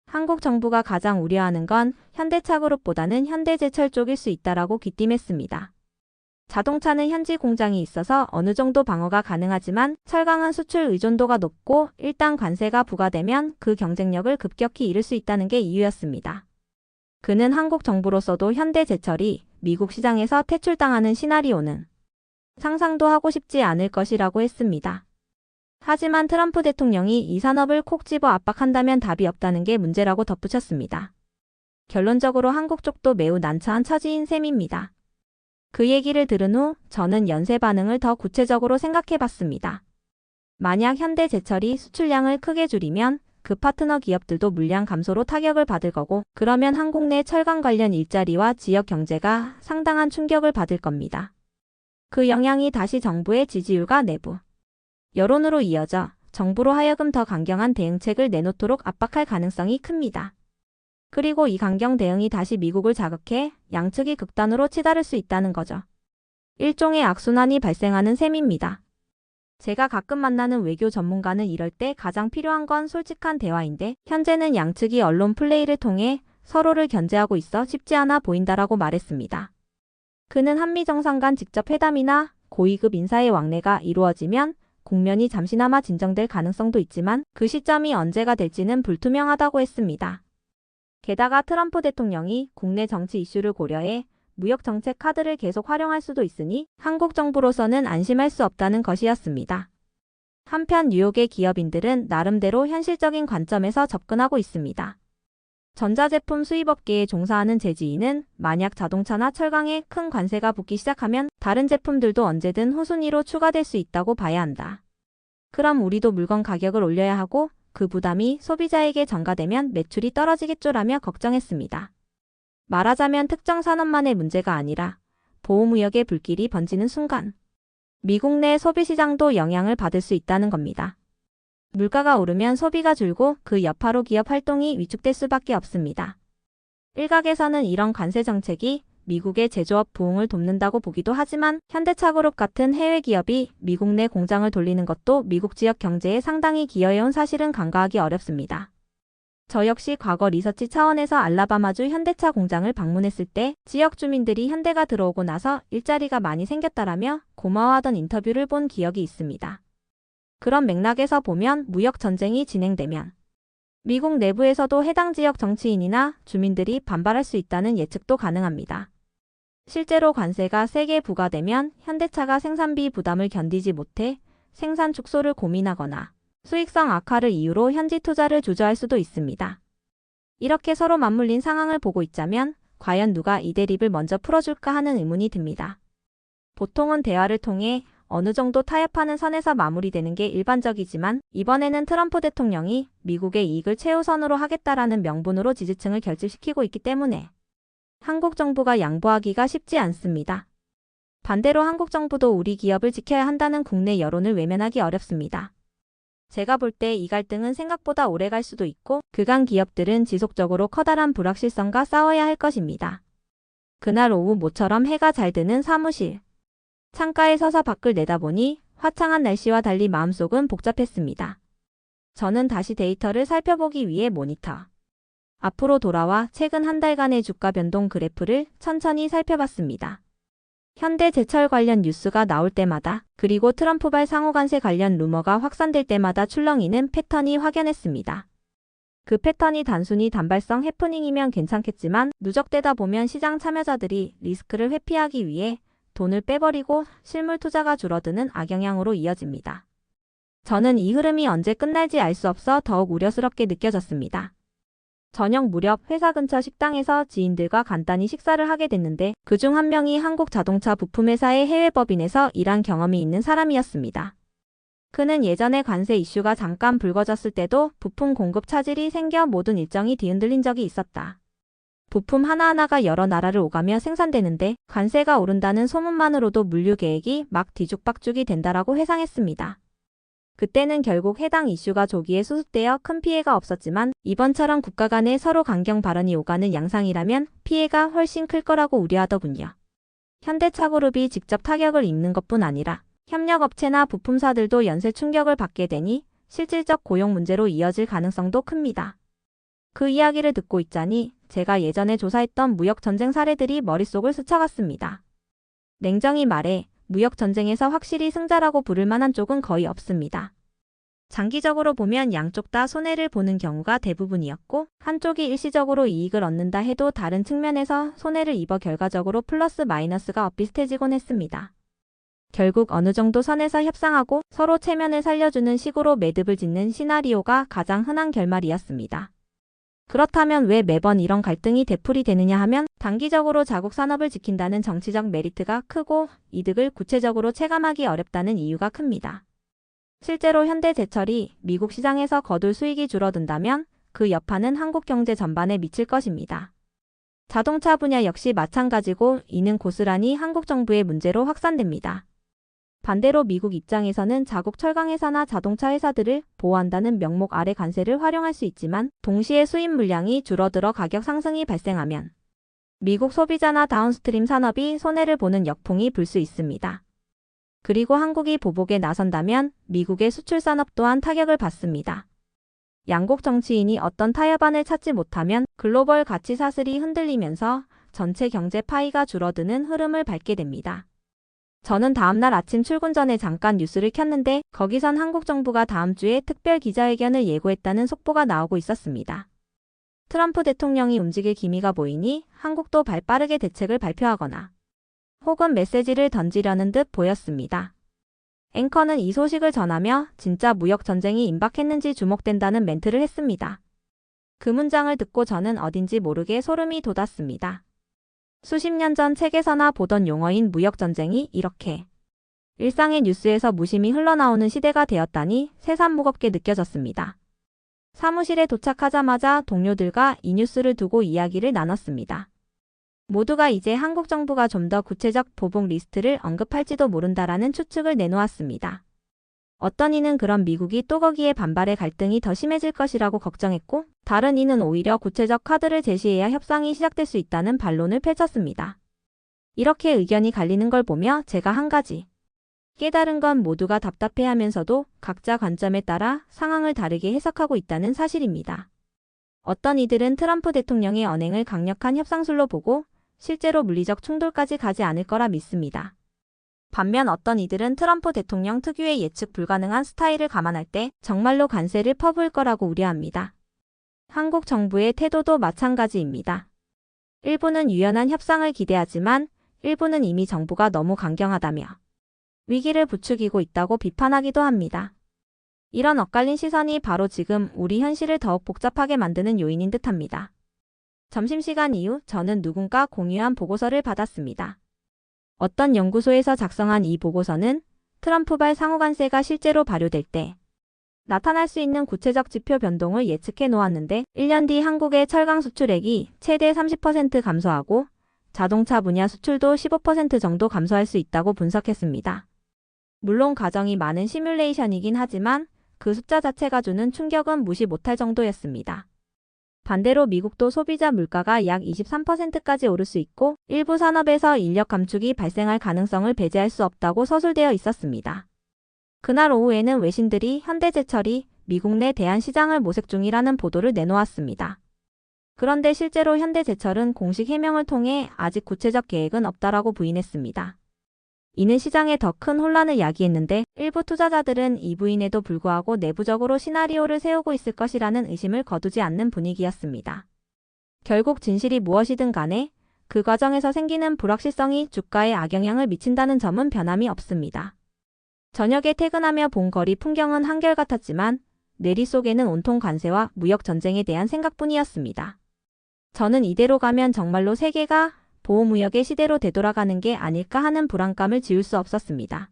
한국 정부가 가장 우려하는 건 현대차그룹보다는 현대제철 쪽일 수 있다라고 귀띔했습니다. 자동차는 현지 공장이 있어서 어느 정도 방어가 가능하지만 철강은 수출 의존도가 높고 일단 관세가 부과되면 그 경쟁력을 급격히 잃을 수 있다는 게 이유였습니다. 그는 한국 정부로서도 현대제철이 미국 시장에서 퇴출당하는 시나리오는 상상도 하고 싶지 않을 것이라고 했습니다. 하지만 트럼프 대통령이 이 산업을 콕 집어 압박한다면 답이 없다는 게 문제라고 덧붙였습니다. 결론적으로 한국 쪽도 매우 난처한 처지인 셈입니다. 그 얘기를 들은 후 저는 연쇄 반응을 더 구체적으로 생각해 봤습니다. 만약 현대제철이 수출량을 크게 줄이면 그 파트너 기업들도 물량 감소로 타격을 받을 거고, 그러면 한국 내 철강 관련 일자리와 지역 경제가 상당한 충격을 받을 겁니다. 그 영향이 다시 정부의 지지율과 내부 여론으로 이어져 정부로 하여금 더 강경한 대응책을 내놓도록 압박할 가능성이 큽니다. 그리고 이 강경 대응이 다시 미국을 자극해 양측이 극단으로 치달을 수 있다는 거죠. 일종의 악순환이 발생하는 셈입니다. 제가 가끔 만나는 외교 전문가는 이럴 때 가장 필요한 건 솔직한 대화인데 현재는 양측이 언론 플레이를 통해 서로를 견제하고 있어 쉽지 않아 보인다라고 말했습니다. 그는 한미 정상 간 직접 회담이나 고위급 인사의 왕래가 이루어지면 국면이 잠시나마 진정될 가능성도 있지만 그 시점이 언제가 될지는 불투명하다고 했습니다. 게다가 트럼프 대통령이 국내 정치 이슈를 고려해 무역 정책 카드를 계속 활용할 수도 있으니 한국 정부로서는 안심할 수 없다는 것이었습니다. 한편 뉴욕의 기업인들은 나름대로 현실적인 관점에서 접근하고 있습니다. 전자제품 수입업계에 종사하는 제지인은 만약 자동차나 철강에 큰 관세가 붙기 시작하면 다른 제품들도 언제든 후순위로 추가될 수 있다고 봐야 한다. 그럼 우리도 물건 가격을 올려야 하고 그 부담이 소비자에게 전가되면 매출이 떨어지겠죠라며 걱정했습니다. 말하자면 특정 산업만의 문제가 아니라 보호무역의 불길이 번지는 순간 미국 내 소비시장도 영향을 받을 수 있다는 겁니다. 물가가 오르면 소비가 줄고 그 여파로 기업 활동이 위축될 수밖에 없습니다. 일각에서는 이런 관세 정책이 미국의 제조업 부흥을 돕는다고 보기도 하지만 현대차그룹 같은 해외 기업이 미국 내 공장을 돌리는 것도 미국 지역 경제에 상당히 기여해온 사실은 간과하기 어렵습니다. 저 역시 과거 리서치 차원에서 알라바마주 현대차 공장을 방문했을 때 지역 주민들이 현대가 들어오고 나서 일자리가 많이 생겼다라며 고마워하던 인터뷰를 본 기억이 있습니다. 그런 맥락에서 보면 무역 전쟁이 진행되면 미국 내부에서도 해당 지역 정치인이나 주민들이 반발할 수 있다는 예측도 가능합니다. 실제로 관세가 세게 부과되면 현대차가 생산비 부담을 견디지 못해 생산 축소를 고민하거나 수익성 악화를 이유로 현지 투자를 주저할 수도 있습니다. 이렇게 서로 맞물린 상황을 보고 있자면 과연 누가 이 대립을 먼저 풀어줄까 하는 의문이 듭니다. 보통은 대화를 통해 어느 정도 타협하는 선에서 마무리되는 게 일반적이지만 이번에는 트럼프 대통령이 미국의 이익을 최우선으로 하겠다라는 명분으로 지지층을 결집시키고 있기 때문에 한국 정부가 양보하기가 쉽지 않습니다. 반대로 한국 정부도 우리 기업을 지켜야 한다는 국내 여론을 외면하기 어렵습니다. 제가 볼 때 이 갈등은 생각보다 오래 갈 수도 있고 그간 기업들은 지속적으로 커다란 불확실성과 싸워야 할 것입니다. 그날 오후 모처럼 해가 잘 드는 사무실. 창가에 서서 밖을 내다보니 화창한 날씨와 달리 마음속은 복잡했습니다. 저는 다시 데이터를 살펴보기 위해 모니터 앞으로 돌아와 최근 한 달간의 주가 변동 그래프를 천천히 살펴봤습니다. 현대제철 관련 뉴스가 나올 때마다, 그리고 트럼프발 상호간세 관련 루머가 확산될 때마다 출렁이는 패턴이 확연했습니다. 그 패턴이 단순히 단발성 해프닝이면 괜찮겠지만 누적되다 보면 시장 참여자들이 리스크를 회피하기 위해 돈을 빼버리고 실물 투자가 줄어드는 악영향으로 이어집니다. 저는 이 흐름이 언제 끝날지 알 수 없어 더욱 우려스럽게 느껴졌습니다. 저녁 무렵 회사 근처 식당에서 지인들과 간단히 식사를 하게 됐는데 그중 한 명이 한국 자동차 부품회사의 해외 법인에서 일한 경험이 있는 사람이었습니다. 그는 예전에 관세 이슈가 잠깐 불거졌을 때도 부품 공급 차질이 생겨 모든 일정이 뒤흔들린 적이 있었다. 부품 하나하나가 여러 나라를 오가며 생산되는데 관세가 오른다는 소문만으로도 물류 계획이 막 뒤죽박죽이 된다라고 회상했습니다. 그때는 결국 해당 이슈가 조기에 수습되어 큰 피해가 없었지만 이번처럼 국가 간에 서로 강경 발언이 오가는 양상이라면 피해가 훨씬 클 거라고 우려하더군요. 현대차그룹이 직접 타격을 입는 것뿐 아니라 협력업체나 부품사들도 연쇄 충격을 받게 되니 실질적 고용 문제로 이어질 가능성도 큽니다. 그 이야기를 듣고 있자니 제가 예전에 조사했던 무역전쟁 사례들이 머릿속을 스쳐갔습니다. 냉정히 말해 무역전쟁에서 확실히 승자라고 부를 만한 쪽은 거의 없습니다. 장기적으로 보면 양쪽 다 손해를 보는 경우가 대부분이었고 한쪽이 일시적으로 이익을 얻는다 해도 다른 측면에서 손해를 입어 결과적으로 플러스 마이너스가 엇비슷해지곤 했습니다. 결국 어느 정도 선에서 협상하고 서로 체면을 살려주는 식으로 매듭을 짓는 시나리오가 가장 흔한 결말이었습니다. 그렇다면 왜 매번 이런 갈등이 되풀이 되느냐 하면 단기적으로 자국 산업을 지킨다는 정치적 메리트가 크고 이득을 구체적으로 체감하기 어렵다는 이유가 큽니다. 실제로 현대제철이 미국 시장에서 거둘 수익이 줄어든다면 그 여파는 한국 경제 전반에 미칠 것입니다. 자동차 분야 역시 마찬가지고 이는 고스란히 한국 정부의 문제로 확산됩니다. 반대로 미국 입장에서는 자국 철강회사나 자동차 회사들을 보호한다는 명목 아래 관세를 활용할 수 있지만 동시에 수입 물량이 줄어들어 가격 상승이 발생하면 미국 소비자나 다운스트림 산업이 손해를 보는 역풍이 불 수 있습니다. 그리고 한국이 보복에 나선다면 미국의 수출 산업 또한 타격을 받습니다. 양국 정치인이 어떤 타협안을 찾지 못하면 글로벌 가치 사슬이 흔들리면서 전체 경제 파이가 줄어드는 흐름을 밟게 됩니다. 저는 다음날 아침 출근 전에 잠깐 뉴스를 켰는데 거기선 한국 정부가 다음 주에 특별 기자회견을 예고했다는 속보가 나오고 있었습니다. 트럼프 대통령이 움직일 기미가 보이니 한국도 발빠르게 대책을 발표하거나 혹은 메시지를 던지려는 듯 보였습니다. 앵커는 이 소식을 전하며 진짜 무역 전쟁이 임박했는지 주목된다는 멘트를 했습니다. 그 문장을 듣고 저는 어딘지 모르게 소름이 돋았습니다. 수십 년 전 책에서나 보던 용어인 무역전쟁이 이렇게 일상의 뉴스에서 무심히 흘러나오는 시대가 되었다니 새삼 무겁게 느껴졌습니다. 사무실에 도착하자마자 동료들과 이 뉴스를 두고 이야기를 나눴습니다. 모두가 이제 한국 정부가 좀 더 구체적 보복 리스트를 언급할지도 모른다라는 추측을 내놓았습니다. 어떤 이는 그럼 미국이 또 거기에 반발해 갈등이 더 심해질 것이라고 걱정했고 다른 이는 오히려 구체적 카드를 제시해야 협상이 시작될 수 있다는 반론을 펼쳤습니다. 이렇게 의견이 갈리는 걸 보며 제가 한 가지 깨달은 건 모두가 답답해하면서도 각자 관점에 따라 상황을 다르게 해석하고 있다는 사실입니다. 어떤 이들은 트럼프 대통령의 언행을 강력한 협상술로 보고 실제로 물리적 충돌까지 가지 않을 거라 믿습니다. 반면 어떤 이들은 트럼프 대통령 특유의 예측 불가능한 스타일을 감안할 때 정말로 관세를 퍼부을 거라고 우려합니다. 한국 정부의 태도도 마찬가지입니다. 일부는 유연한 협상을 기대하지만 일부는 이미 정부가 너무 강경하다며 위기를 부추기고 있다고 비판하기도 합니다. 이런 엇갈린 시선이 바로 지금 우리 현실을 더욱 복잡하게 만드는 요인인 듯합니다. 점심시간 이후 저는 누군가 공유한 보고서를 받았습니다. 어떤 연구소에서 작성한 이 보고서는 트럼프발 상호관세가 실제로 발효될 때 나타날 수 있는 구체적 지표 변동을 예측해 놓았는데 1년 뒤 한국의 철강 수출액이 최대 30% 감소하고 자동차 분야 수출도 15% 정도 감소할 수 있다고 분석했습니다. 물론 가정이 많은 시뮬레이션이긴 하지만 그 숫자 자체가 주는 충격은 무시 못할 정도였습니다. 반대로 미국도 소비자 물가가 약 23%까지 오를 수 있고 일부 산업에서 인력 감축이 발생할 가능성을 배제할 수 없다고 서술되어 있었습니다. 그날 오후에는 외신들이 현대제철이 미국 내 대한 시장을 모색 중이라는 보도를 내놓았습니다. 그런데 실제로 현대제철은 공식 해명을 통해 아직 구체적 계획은 없다라고 부인했습니다. 이는 시장에 더 큰 혼란을 야기했는데 일부 투자자들은 이 부인에도 불구하고 내부적으로 시나리오를 세우고 있을 것이라는 의심을 거두지 않는 분위기였습니다. 결국 진실이 무엇이든 간에 그 과정에서 생기는 불확실성이 주가에 악영향을 미친다는 점은 변함이 없습니다. 저녁에 퇴근하며 본 거리 풍경은 한결같았지만 내리 속에는 온통 관세와 무역 전쟁에 대한 생각뿐이었습니다. 저는 이대로 가면 정말로 세계가 보호무역의 시대로 되돌아가는 게 아닐까 하는 불안감을 지울 수 없었습니다.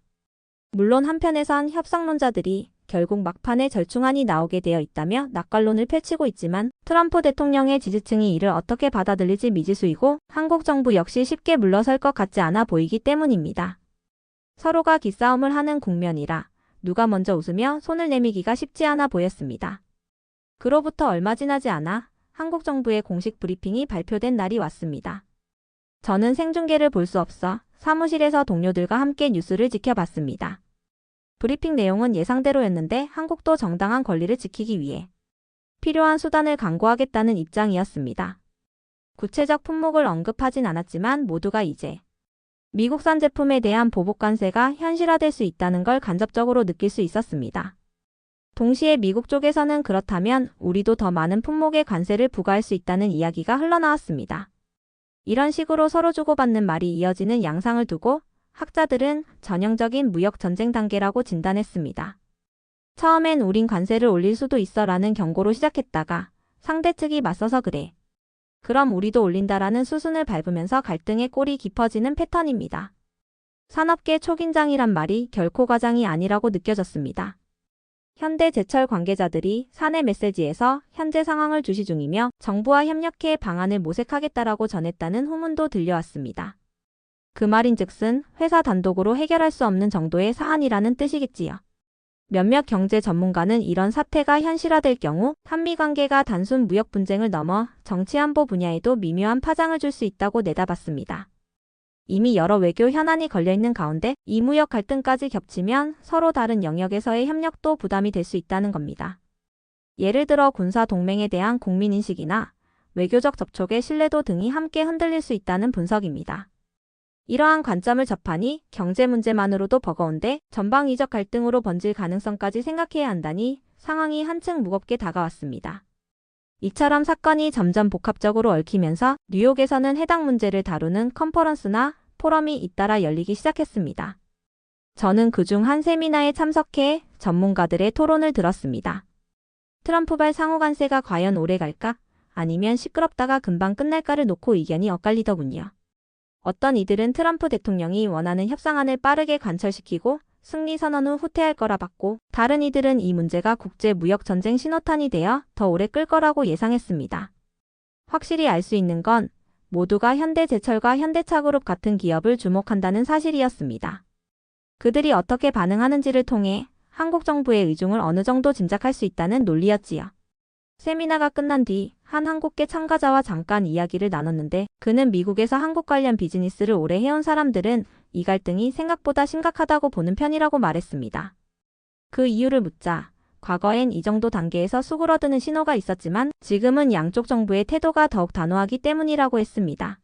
물론 한편에선 협상론자들이 결국 막판에 절충안이 나오게 되어 있다며 낙관론을 펼치고 있지만 트럼프 대통령의 지지층이 이를 어떻게 받아들일지 미지수이고 한국 정부 역시 쉽게 물러설 것 같지 않아 보이기 때문입니다. 서로가 기싸움을 하는 국면이라 누가 먼저 웃으며 손을 내미기가 쉽지 않아 보였습니다. 그로부터 얼마 지나지 않아 한국 정부의 공식 브리핑이 발표된 날이 왔습니다. 저는 생중계를 볼 수 없어 사무실에서 동료들과 함께 뉴스를 지켜봤습니다. 브리핑 내용은 예상대로였는데 한국도 정당한 권리를 지키기 위해 필요한 수단을 강구하겠다는 입장이었습니다. 구체적 품목을 언급하진 않았지만 모두가 이제 미국산 제품에 대한 보복 관세가 현실화될 수 있다는 걸 간접적으로 느낄 수 있었습니다. 동시에 미국 쪽에서는 그렇다면 우리도 더 많은 품목의 관세를 부과할 수 있다는 이야기가 흘러나왔습니다. 이런 식으로 서로 주고받는 말이 이어지는 양상을 두고 학자들은 전형적인 무역 전쟁 단계라고 진단했습니다. 처음엔 우린 관세를 올릴 수도 있어 라는 경고로 시작했다가 상대 측이 맞서서 그래. 그럼 우리도 올린다라는 수순을 밟으면서 갈등의 골이 깊어지는 패턴입니다. 산업계 초긴장이란 말이 결코 과장이 아니라고 느껴졌습니다. 현대제철 관계자들이 사내 메시지에서 현재 상황을 주시 중이며 정부와 협력해 방안을 모색하겠다라고 전했다는 후문도 들려왔습니다. 그 말인즉슨 회사 단독으로 해결할 수 없는 정도의 사안이라는 뜻이겠지요. 몇몇 경제 전문가는 이런 사태가 현실화될 경우 한미 관계가 단순 무역 분쟁을 넘어 정치 안보 분야에도 미묘한 파장을 줄 수 있다고 내다봤습니다. 이미 여러 외교 현안이 걸려있는 가운데 이 무역 갈등까지 겹치면 서로 다른 영역에서의 협력도 부담이 될 수 있다는 겁니다. 예를 들어 군사 동맹에 대한 국민인식이나 외교적 접촉의 신뢰도 등이 함께 흔들릴 수 있다는 분석입니다. 이러한 관점을 접하니 경제 문제만으로도 버거운데 전방위적 갈등으로 번질 가능성까지 생각해야 한다니 상황이 한층 무겁게 다가왔습니다. 이처럼 사건이 점점 복합적으로 얽히면서 뉴욕에서는 해당 문제를 다루는 컨퍼런스나 포럼이 잇따라 열리기 시작했습니다. 저는 그중 한 세미나에 참석해 전문가들의 토론을 들었습니다. 트럼프발 상호관세가 과연 오래 갈까? 아니면 시끄럽다가 금방 끝날까를 놓고 의견이 엇갈리더군요. 어떤 이들은 트럼프 대통령이 원하는 협상안을 빠르게 관철시키고 승리 선언 후 후퇴할 거라 봤고, 다른 이들은 이 문제가 국제 무역 전쟁 신호탄이 되어 더 오래 끌 거라고 예상했습니다. 확실히 알 수 있는 건 모두가 현대제철과 현대차그룹 같은 기업을 주목한다는 사실이었습니다. 그들이 어떻게 반응하는지를 통해 한국 정부의 의중을 어느 정도 짐작할 수 있다는 논리였지요. 세미나가 끝난 뒤 한 한국계 참가자와 잠깐 이야기를 나눴는데 그는 미국에서 한국 관련 비즈니스를 오래 해온 사람들은 이 갈등이 생각보다 심각하다고 보는 편이라고 말했습니다. 그 이유를 묻자 과거엔 이 정도 단계에서 수그러드는 신호가 있었지만 지금은 양쪽 정부의 태도가 더욱 단호하기 때문이라고 했습니다.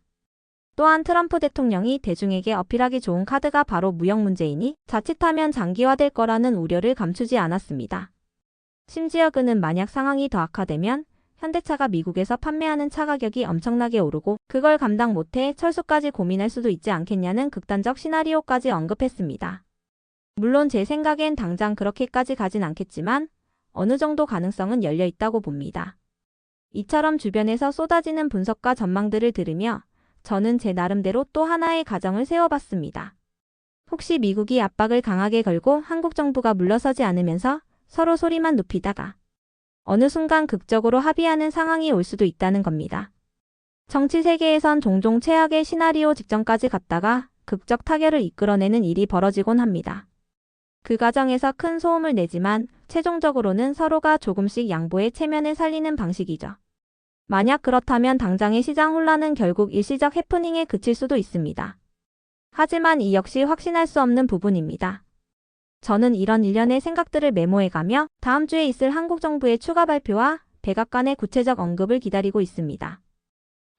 또한 트럼프 대통령이 대중에게 어필하기 좋은 카드가 바로 무역 문제이니 자칫하면 장기화될 거라는 우려를 감추지 않았습니다. 심지어 그는 만약 상황이 더 악화되면 현대차가 미국에서 판매하는 차 가격이 엄청나게 오르고 그걸 감당 못해 철수까지 고민할 수도 있지 않겠냐는 극단적 시나리오까지 언급했습니다. 물론 제 생각엔 당장 그렇게까지 가진 않겠지만 어느 정도 가능성은 열려 있다고 봅니다. 이처럼 주변에서 쏟아지는 분석과 전망들을 들으며 저는 제 나름대로 또 하나의 가정을 세워봤습니다. 혹시 미국이 압박을 강하게 걸고 한국 정부가 물러서지 않으면서 서로 소리만 높이다가 어느 순간 극적으로 합의하는 상황이 올 수도 있다는 겁니다. 정치 세계에선 종종 최악의 시나리오 직전까지 갔다가 극적 타결을 이끌어내는 일이 벌어지곤 합니다. 그 과정에서 큰 소음을 내지만 최종적으로는 서로가 조금씩 양보의 체면을 살리는 방식이죠. 만약 그렇다면 당장의 시장 혼란은 결국 일시적 해프닝에 그칠 수도 있습니다. 하지만 이 역시 확신할 수 없는 부분입니다. 저는 이런 일련의 생각들을 메모해가며 다음 주에 있을 한국 정부의 추가 발표와 백악관의 구체적 언급을 기다리고 있습니다.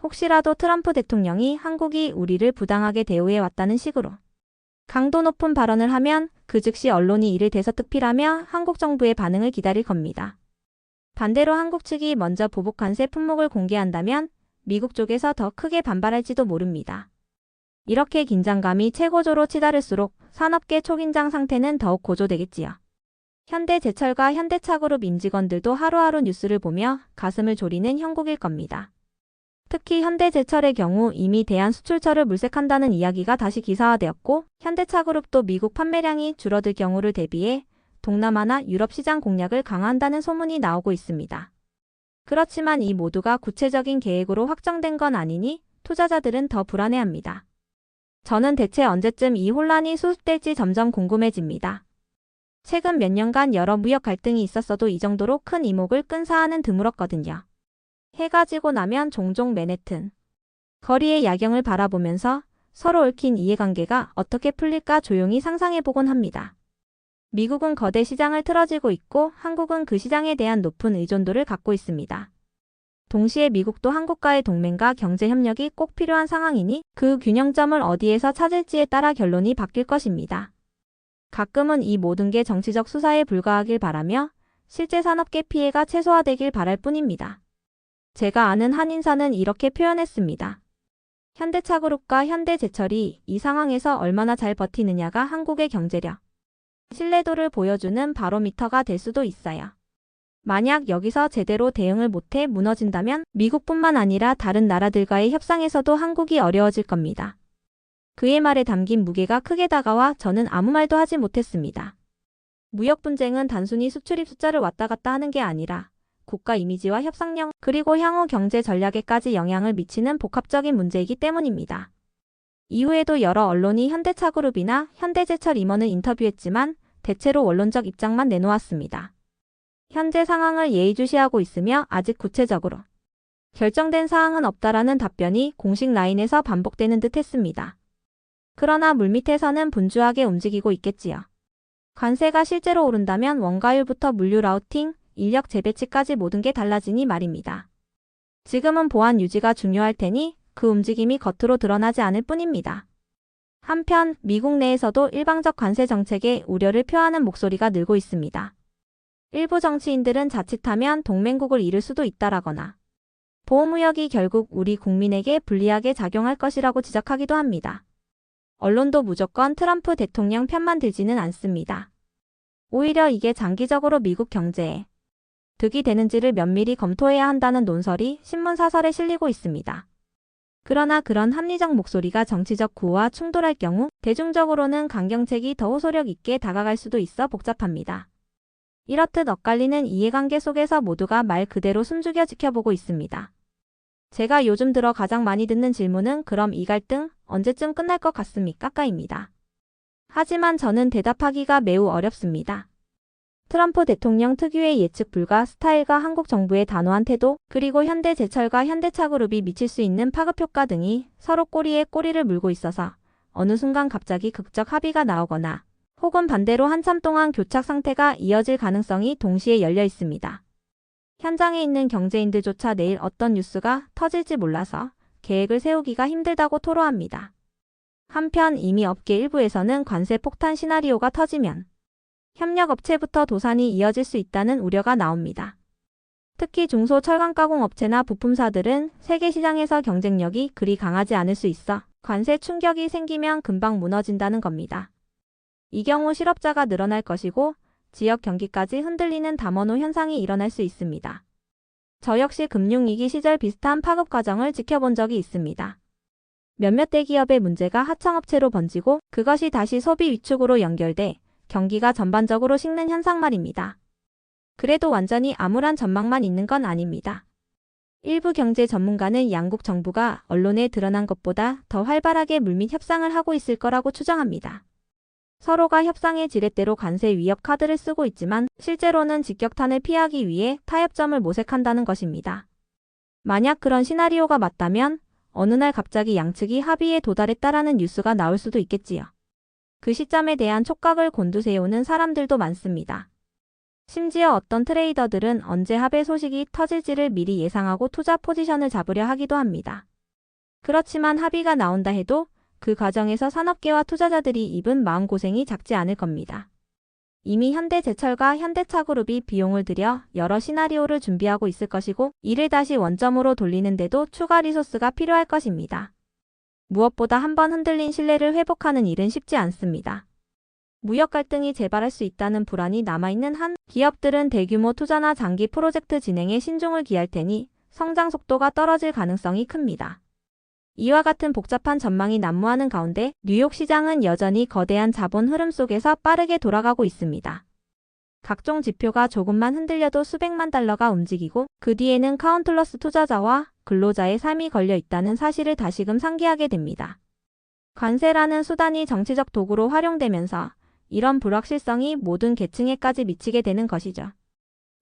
혹시라도 트럼프 대통령이 한국이 우리를 부당하게 대우해 왔다는 식으로 강도 높은 발언을 하면 그 즉시 언론이 이를 대서특필하며 한국 정부의 반응을 기다릴 겁니다. 반대로 한국 측이 먼저 보복 관세 품목을 공개한다면 미국 쪽에서 더 크게 반발할지도 모릅니다. 이렇게 긴장감이 최고조로 치달을수록 산업계 초긴장 상태는 더욱 고조되겠지요. 현대제철과 현대차그룹 임직원들도 하루하루 뉴스를 보며 가슴을 졸이는 형국일 겁니다. 특히 현대제철의 경우 이미 대한수출처를 물색한다는 이야기가 다시 기사화되었고, 현대차그룹도 미국 판매량이 줄어들 경우를 대비해 동남아나 유럽 시장 공략을 강화한다는 소문이 나오고 있습니다. 그렇지만 이 모두가 구체적인 계획으로 확정된 건 아니니 투자자들은 더 불안해합니다. 저는 대체 언제쯤 이 혼란이 수습될지 점점 궁금해집니다. 최근 몇 년간 여러 무역 갈등이 있었어도 이 정도로 큰 이목을 끈 사안은 드물었거든요. 해가 지고 나면 종종 맨해튼 거리의 야경을 바라보면서 서로 얽힌 이해관계가 어떻게 풀릴까 조용히 상상해보곤 합니다. 미국은 거대 시장을 틀어지고 있고 한국은 그 시장에 대한 높은 의존도를 갖고 있습니다. 동시에 미국도 한국과의 동맹과 경제협력이 꼭 필요한 상황이니 그 균형점을 어디에서 찾을지에 따라 결론이 바뀔 것입니다. 가끔은 이 모든 게 정치적 수사에 불과하길 바라며 실제 산업계 피해가 최소화되길 바랄 뿐입니다. 제가 아는 한인사는 이렇게 표현했습니다. 현대차그룹과 현대제철이 이 상황에서 얼마나 잘 버티느냐가 한국의 경제력, 신뢰도를 보여주는 바로미터가 될 수도 있어요. 만약 여기서 제대로 대응을 못해 무너진다면 미국뿐만 아니라 다른 나라들과의 협상에서도 한국이 어려워질 겁니다. 그의 말에 담긴 무게가 크게 다가와 저는 아무 말도 하지 못했습니다. 무역 분쟁은 단순히 수출입 숫자를 왔다 갔다 하는 게 아니라 국가 이미지와 협상력, 그리고 향후 경제 전략에까지 영향을 미치는 복합적인 문제이기 때문입니다. 이후에도 여러 언론이 현대차그룹이나 현대제철 임원을 인터뷰했지만 대체로 원론적 입장만 내놓았습니다. 현재 상황을 예의주시하고 있으며 아직 구체적으로 결정된 사항은 없다라는 답변이 공식 라인에서 반복되는 듯 했습니다. 그러나 물밑에서는 분주하게 움직이고 있겠지요. 관세가 실제로 오른다면 원가율부터 물류 라우팅, 인력 재배치까지 모든 게 달라지니 말입니다. 지금은 보안 유지가 중요할 테니 그 움직임이 겉으로 드러나지 않을 뿐입니다. 한편 미국 내에서도 일방적 관세 정책에 우려를 표하는 목소리가 늘고 있습니다. 일부 정치인들은 자칫하면 동맹국을 잃을 수도 있다라거나 보호무역이 결국 우리 국민에게 불리하게 작용할 것이라고 지적하기도 합니다. 언론도 무조건 트럼프 대통령 편만 들지는 않습니다. 오히려 이게 장기적으로 미국 경제에 득이 되는지를 면밀히 검토해야 한다는 논설이 신문사설에 실리고 있습니다. 그러나 그런 합리적 목소리가 정치적 구호와 충돌할 경우 대중적으로는 강경책이 더 호소력 있게 다가갈 수도 있어 복잡합니다. 이렇듯 엇갈리는 이해관계 속에서 모두가 말 그대로 숨죽여 지켜보고 있습니다. 제가 요즘 들어 가장 많이 듣는 질문은 그럼 이 갈등 언제쯤 끝날 것 같습니까?까입니다. 하지만 저는 대답하기가 매우 어렵습니다. 트럼프 대통령 특유의 예측 불가 스타일과 한국 정부의 단호한 태도, 그리고 현대제철과 현대차그룹이 미칠 수 있는 파급 효과 등이 서로 꼬리에 꼬리를 물고 있어서 어느 순간 갑자기 극적 합의가 나오거나 혹은 반대로 한참 동안 교착 상태가 이어질 가능성이 동시에 열려 있습니다. 현장에 있는 경제인들조차 내일 어떤 뉴스가 터질지 몰라서 계획을 세우기가 힘들다고 토로합니다. 한편 이미 업계 일부에서는 관세 폭탄 시나리오가 터지면 협력업체부터 도산이 이어질 수 있다는 우려가 나옵니다. 특히 중소철강가공업체나 부품사들은 세계 시장에서 경쟁력이 그리 강하지 않을 수 있어 관세 충격이 생기면 금방 무너진다는 겁니다. 이 경우 실업자가 늘어날 것이고 지역 경기까지 흔들리는 담원호 현상이 일어날 수 있습니다. 저 역시 금융위기 시절 비슷한 파급 과정을 지켜본 적이 있습니다. 몇몇 대기업의 문제가 하청업체로 번지고 그것이 다시 소비 위축으로 연결돼 경기가 전반적으로 식는 현상 말입니다. 그래도 완전히 암울한 전망만 있는 건 아닙니다. 일부 경제 전문가는 양국 정부가 언론에 드러난 것보다 더 활발하게 물밑 협상을 하고 있을 거라고 추정합니다. 서로가 협상의 지렛대로 관세 위협 카드를 쓰고 있지만 실제로는 직격탄을 피하기 위해 타협점을 모색한다는 것입니다. 만약 그런 시나리오가 맞다면 어느 날 갑자기 양측이 합의에 도달했다라는 뉴스가 나올 수도 있겠지요. 그 시점에 대한 촉각을 곤두세우는 사람들도 많습니다. 심지어 어떤 트레이더들은 언제 합의 소식이 터질지를 미리 예상하고 투자 포지션을 잡으려 하기도 합니다. 그렇지만 합의가 나온다 해도 그 과정에서 산업계와 투자자들이 입은 마음고생이 작지 않을 겁니다. 이미 현대제철과 현대차그룹이 비용을 들여 여러 시나리오를 준비하고 있을 것이고 이를 다시 원점으로 돌리는데도 추가 리소스가 필요할 것입니다. 무엇보다 한번 흔들린 신뢰를 회복하는 일은 쉽지 않습니다. 무역 갈등이 재발할 수 있다는 불안이 남아있는 한 기업들은 대규모 투자나 장기 프로젝트 진행에 신중을 기할 테니 성장 속도가 떨어질 가능성이 큽니다. 이와 같은 복잡한 전망이 난무하는 가운데 뉴욕 시장은 여전히 거대한 자본 흐름 속에서 빠르게 돌아가고 있습니다. 각종 지표가 조금만 흔들려도 수백만 달러가 움직이고 그 뒤에는 카운틀러스 투자자와 근로자의 삶이 걸려 있다는 사실을 다시금 상기하게 됩니다. 관세라는 수단이 정치적 도구로 활용되면서 이런 불확실성이 모든 계층에까지 미치게 되는 것이죠.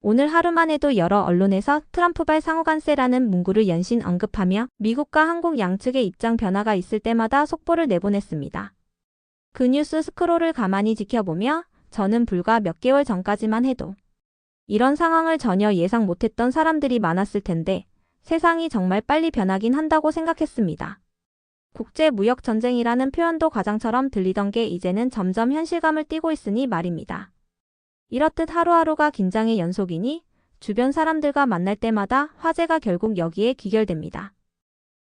오늘 하루만 해도 여러 언론에서 트럼프발 상호관세라는 문구를 연신 언급하며 미국과 한국 양측의 입장 변화가 있을 때마다 속보를 내보냈습니다. 그 뉴스 스크롤을 가만히 지켜보며 저는 불과 몇 개월 전까지만 해도 이런 상황을 전혀 예상 못했던 사람들이 많았을 텐데 세상이 정말 빨리 변하긴 한다고 생각했습니다. 국제무역전쟁이라는 표현도 과장처럼 들리던 게 이제는 점점 현실감을 띠고 있으니 말입니다. 이렇듯 하루하루가 긴장의 연속이니 주변 사람들과 만날 때마다 화제가 결국 여기에 귀결됩니다.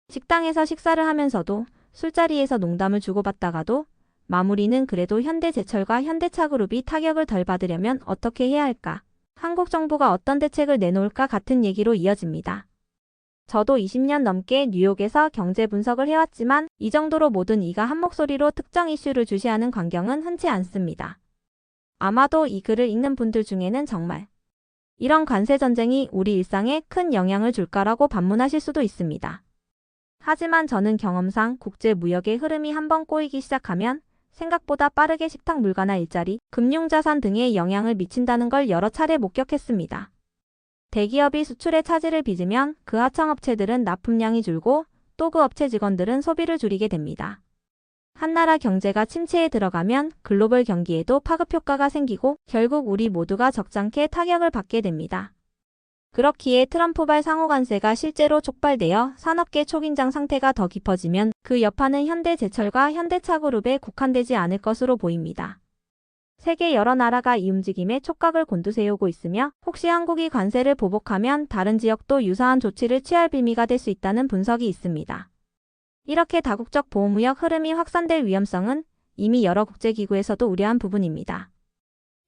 식당에서 식사를 하면서도 술자리에서 농담을 주고받다가도 마무리는 그래도 현대제철과 현대차그룹이 타격을 덜 받으려면 어떻게 해야 할까? 한국 정부가 어떤 대책을 내놓을까 같은 얘기로 이어집니다. 저도 20년 넘게 뉴욕에서 경제 분석을 해왔지만 이 정도로 모든 이가 한 목소리로 특정 이슈를 주시하는 광경은 흔치 않습니다. 아마도 이 글을 읽는 분들 중에는 정말 이런 관세 전쟁이 우리 일상에 큰 영향을 줄까라고 반문하실 수도 있습니다. 하지만 저는 경험상 국제 무역의 흐름이 한번 꼬이기 시작하면 생각보다 빠르게 식탁 물가나 일자리, 금융자산 등에 영향을 미친다는 걸 여러 차례 목격했습니다. 대기업이 수출의 차질을 빚으면 그 하청업체들은 납품량이 줄고 또 그 업체 직원들은 소비를 줄이게 됩니다. 한 나라 경제가 침체에 들어가면 글로벌 경기에도 파급 효과가 생기고 결국 우리 모두가 적잖게 타격을 받게 됩니다. 그렇기에 트럼프발 상호관세가 실제로 촉발되어 산업계 초긴장 상태가 더 깊어지면 그 여파는 현대제철과 현대차그룹에 국한되지 않을 것으로 보입니다. 세계 여러 나라가 이 움직임에 촉각을 곤두세우고 있으며 혹시 한국이 관세를 보복하면 다른 지역도 유사한 조치를 취할 빌미가 될 수 있다는 분석이 있습니다. 이렇게 다국적 보호무역 흐름이 확산될 위험성은 이미 여러 국제기구에서도 우려한 부분입니다.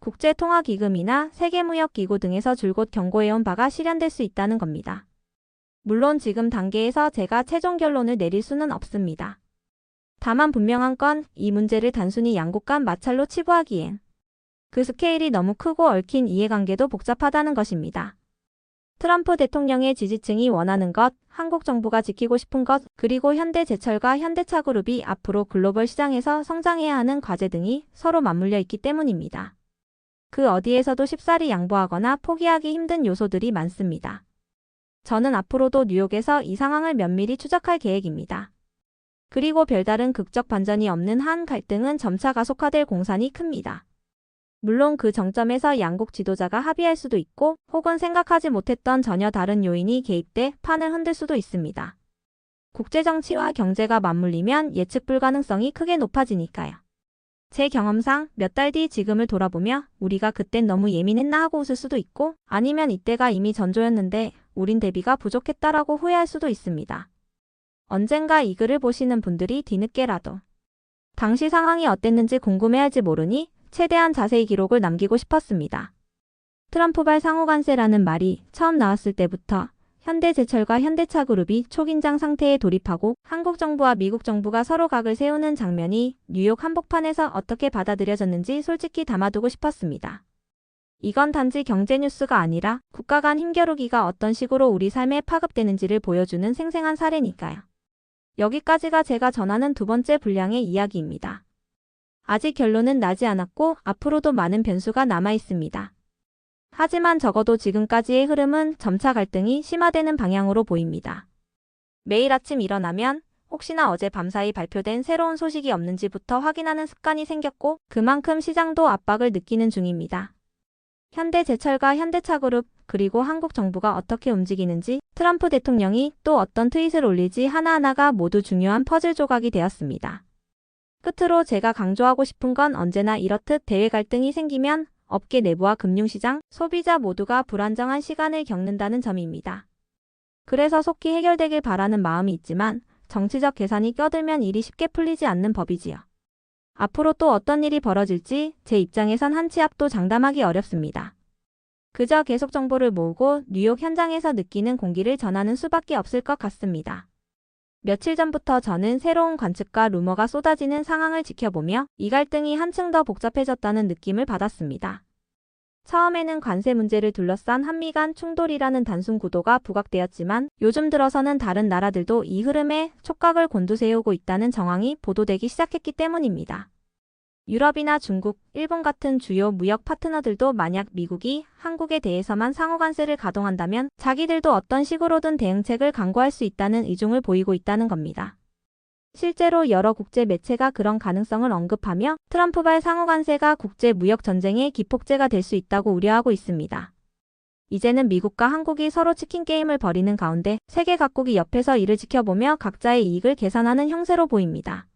국제통화기금이나 세계무역기구 등에서 줄곧 경고해온 바가 실현될 수 있다는 겁니다. 물론 지금 단계에서 제가 최종 결론을 내릴 수는 없습니다. 다만 분명한 건 이 문제를 단순히 양국 간 마찰로 치부하기엔 그 스케일이 너무 크고 얽힌 이해관계도 복잡하다는 것입니다. 트럼프 대통령의 지지층이 원하는 것, 한국 정부가 지키고 싶은 것, 그리고 현대제철과 현대차그룹이 앞으로 글로벌 시장에서 성장해야 하는 과제 등이 서로 맞물려 있기 때문입니다. 그 어디에서도 쉽사리 양보하거나 포기하기 힘든 요소들이 많습니다. 저는 앞으로도 뉴욕에서 이 상황을 면밀히 추적할 계획입니다. 그리고 별다른 극적 반전이 없는 한 갈등은 점차 가속화될 공산이 큽니다. 물론 그 정점에서 양국 지도자가 합의할 수도 있고 혹은 생각하지 못했던 전혀 다른 요인이 개입돼 판을 흔들 수도 있습니다. 국제정치와 경제가 맞물리면 예측 불가능성이 크게 높아지니까요. 제 경험상 몇 달 뒤 지금을 돌아보며 우리가 그땐 너무 예민했나 하고 웃을 수도 있고 아니면 이때가 이미 전조였는데 우린 대비가 부족했다라고 후회할 수도 있습니다. 언젠가 이 글을 보시는 분들이 뒤늦게라도 당시 상황이 어땠는지 궁금해할지 모르니 최대한 자세히 기록을 남기고 싶었습니다. 트럼프발 상호관세라는 말이 처음 나왔을 때부터 현대제철과 현대차그룹이 초긴장 상태에 돌입하고 한국 정부와 미국 정부가 서로 각을 세우는 장면이 뉴욕 한복판에서 어떻게 받아들여졌는지 솔직히 담아두고 싶었습니다. 이건 단지 경제 뉴스가 아니라 국가 간 힘겨루기가 어떤 식으로 우리 삶에 파급되는지를 보여주는 생생한 사례니까요. 여기까지가 제가 전하는 두 번째 분량의 이야기입니다. 아직 결론은 나지 않았고 앞으로도 많은 변수가 남아 있습니다. 하지만 적어도 지금까지의 흐름은 점차 갈등이 심화되는 방향으로 보입니다. 매일 아침 일어나면 혹시나 어제 밤사이 발표된 새로운 소식이 없는지부터 확인하는 습관이 생겼고 그만큼 시장도 압박을 느끼는 중입니다. 현대제철과 현대차그룹 그리고 한국 정부가 어떻게 움직이는지 트럼프 대통령이 또 어떤 트윗을 올릴지 하나하나가 모두 중요한 퍼즐 조각이 되었습니다. 끝으로 제가 강조하고 싶은 건 언제나 이렇듯 대외 갈등이 생기면 업계 내부와 금융시장, 소비자 모두가 불안정한 시간을 겪는다는 점입니다. 그래서 속히 해결되길 바라는 마음이 있지만 정치적 계산이 껴들면 일이 쉽게 풀리지 않는 법이지요. 앞으로 또 어떤 일이 벌어질지 제 입장에선 한 치 앞도 장담하기 어렵습니다. 그저 계속 정보를 모으고 뉴욕 현장에서 느끼는 공기를 전하는 수밖에 없을 것 같습니다. 며칠 전부터 저는 새로운 관측과 루머가 쏟아지는 상황을 지켜보며 이 갈등이 한층 더 복잡해졌다는 느낌을 받았습니다. 처음에는 관세 문제를 둘러싼 한미 간 충돌이라는 단순 구도가 부각되었지만 요즘 들어서는 다른 나라들도 이 흐름에 촉각을 곤두세우고 있다는 정황이 보도되기 시작했기 때문입니다. 유럽이나 중국, 일본 같은 주요 무역 파트너들도 만약 미국이 한국에 대해서만 상호관세를 가동한다면 자기들도 어떤 식으로든 대응책을 강구할 수 있다는 의중을 보이고 있다는 겁니다. 실제로 여러 국제 매체가 그런 가능성을 언급하며 트럼프발 상호관세가 국제 무역 전쟁의 기폭제가 될 수 있다고 우려하고 있습니다. 이제는 미국과 한국이 서로 치킨 게임을 벌이는 가운데 세계 각국이 옆에서 이를 지켜보며 각자의 이익을 계산하는 형세로 보입니다.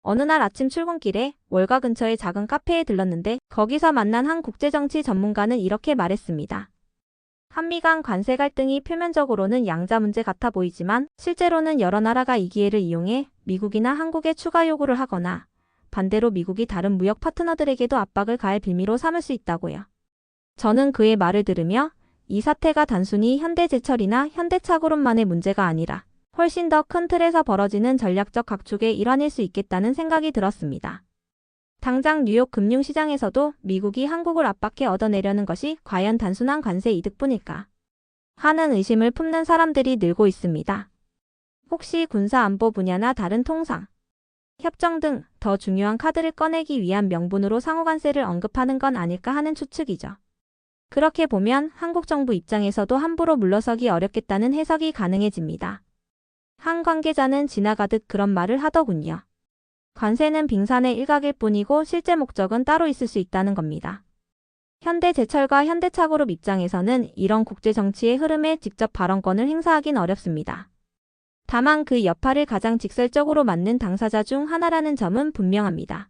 어느 날 아침 출근길에 월가 근처의 작은 카페에 들렀는데 거기서 만난 한 국제정치 전문가는 이렇게 말했습니다. 한미 간 관세 갈등이 표면적으로는 양자 문제 같아 보이지만 실제로는 여러 나라가 이 기회를 이용해 미국이나 한국에 추가 요구를 하거나 반대로 미국이 다른 무역 파트너들에게도 압박을 가할 빌미로 삼을 수 있다고요. 저는 그의 말을 들으며 이 사태가 단순히 현대제철이나 현대차그룹만의 문제가 아니라 훨씬 더 큰 틀에서 벌어지는 전략적 각축의 일환일 수 있겠다는 생각이 들었습니다. 당장 뉴욕 금융시장에서도 미국이 한국을 압박해 얻어내려는 것이 과연 단순한 관세 이득뿐일까 하는 의심을 품는 사람들이 늘고 있습니다. 혹시 군사안보 분야나 다른 통상, 협정 등 더 중요한 카드를 꺼내기 위한 명분으로 상호관세를 언급하는 건 아닐까 하는 추측이죠. 그렇게 보면 한국 정부 입장에서도 함부로 물러서기 어렵겠다는 해석이 가능해집니다. 한 관계자는 지나가듯 그런 말을 하더군요. 관세는 빙산의 일각일 뿐이고 실제 목적은 따로 있을 수 있다는 겁니다. 현대제철과 현대차그룹 입장에서는 이런 국제정치의 흐름에 직접 발언권을 행사하긴 어렵습니다. 다만 그 여파를 가장 직설적으로 맡는 당사자 중 하나라는 점은 분명합니다.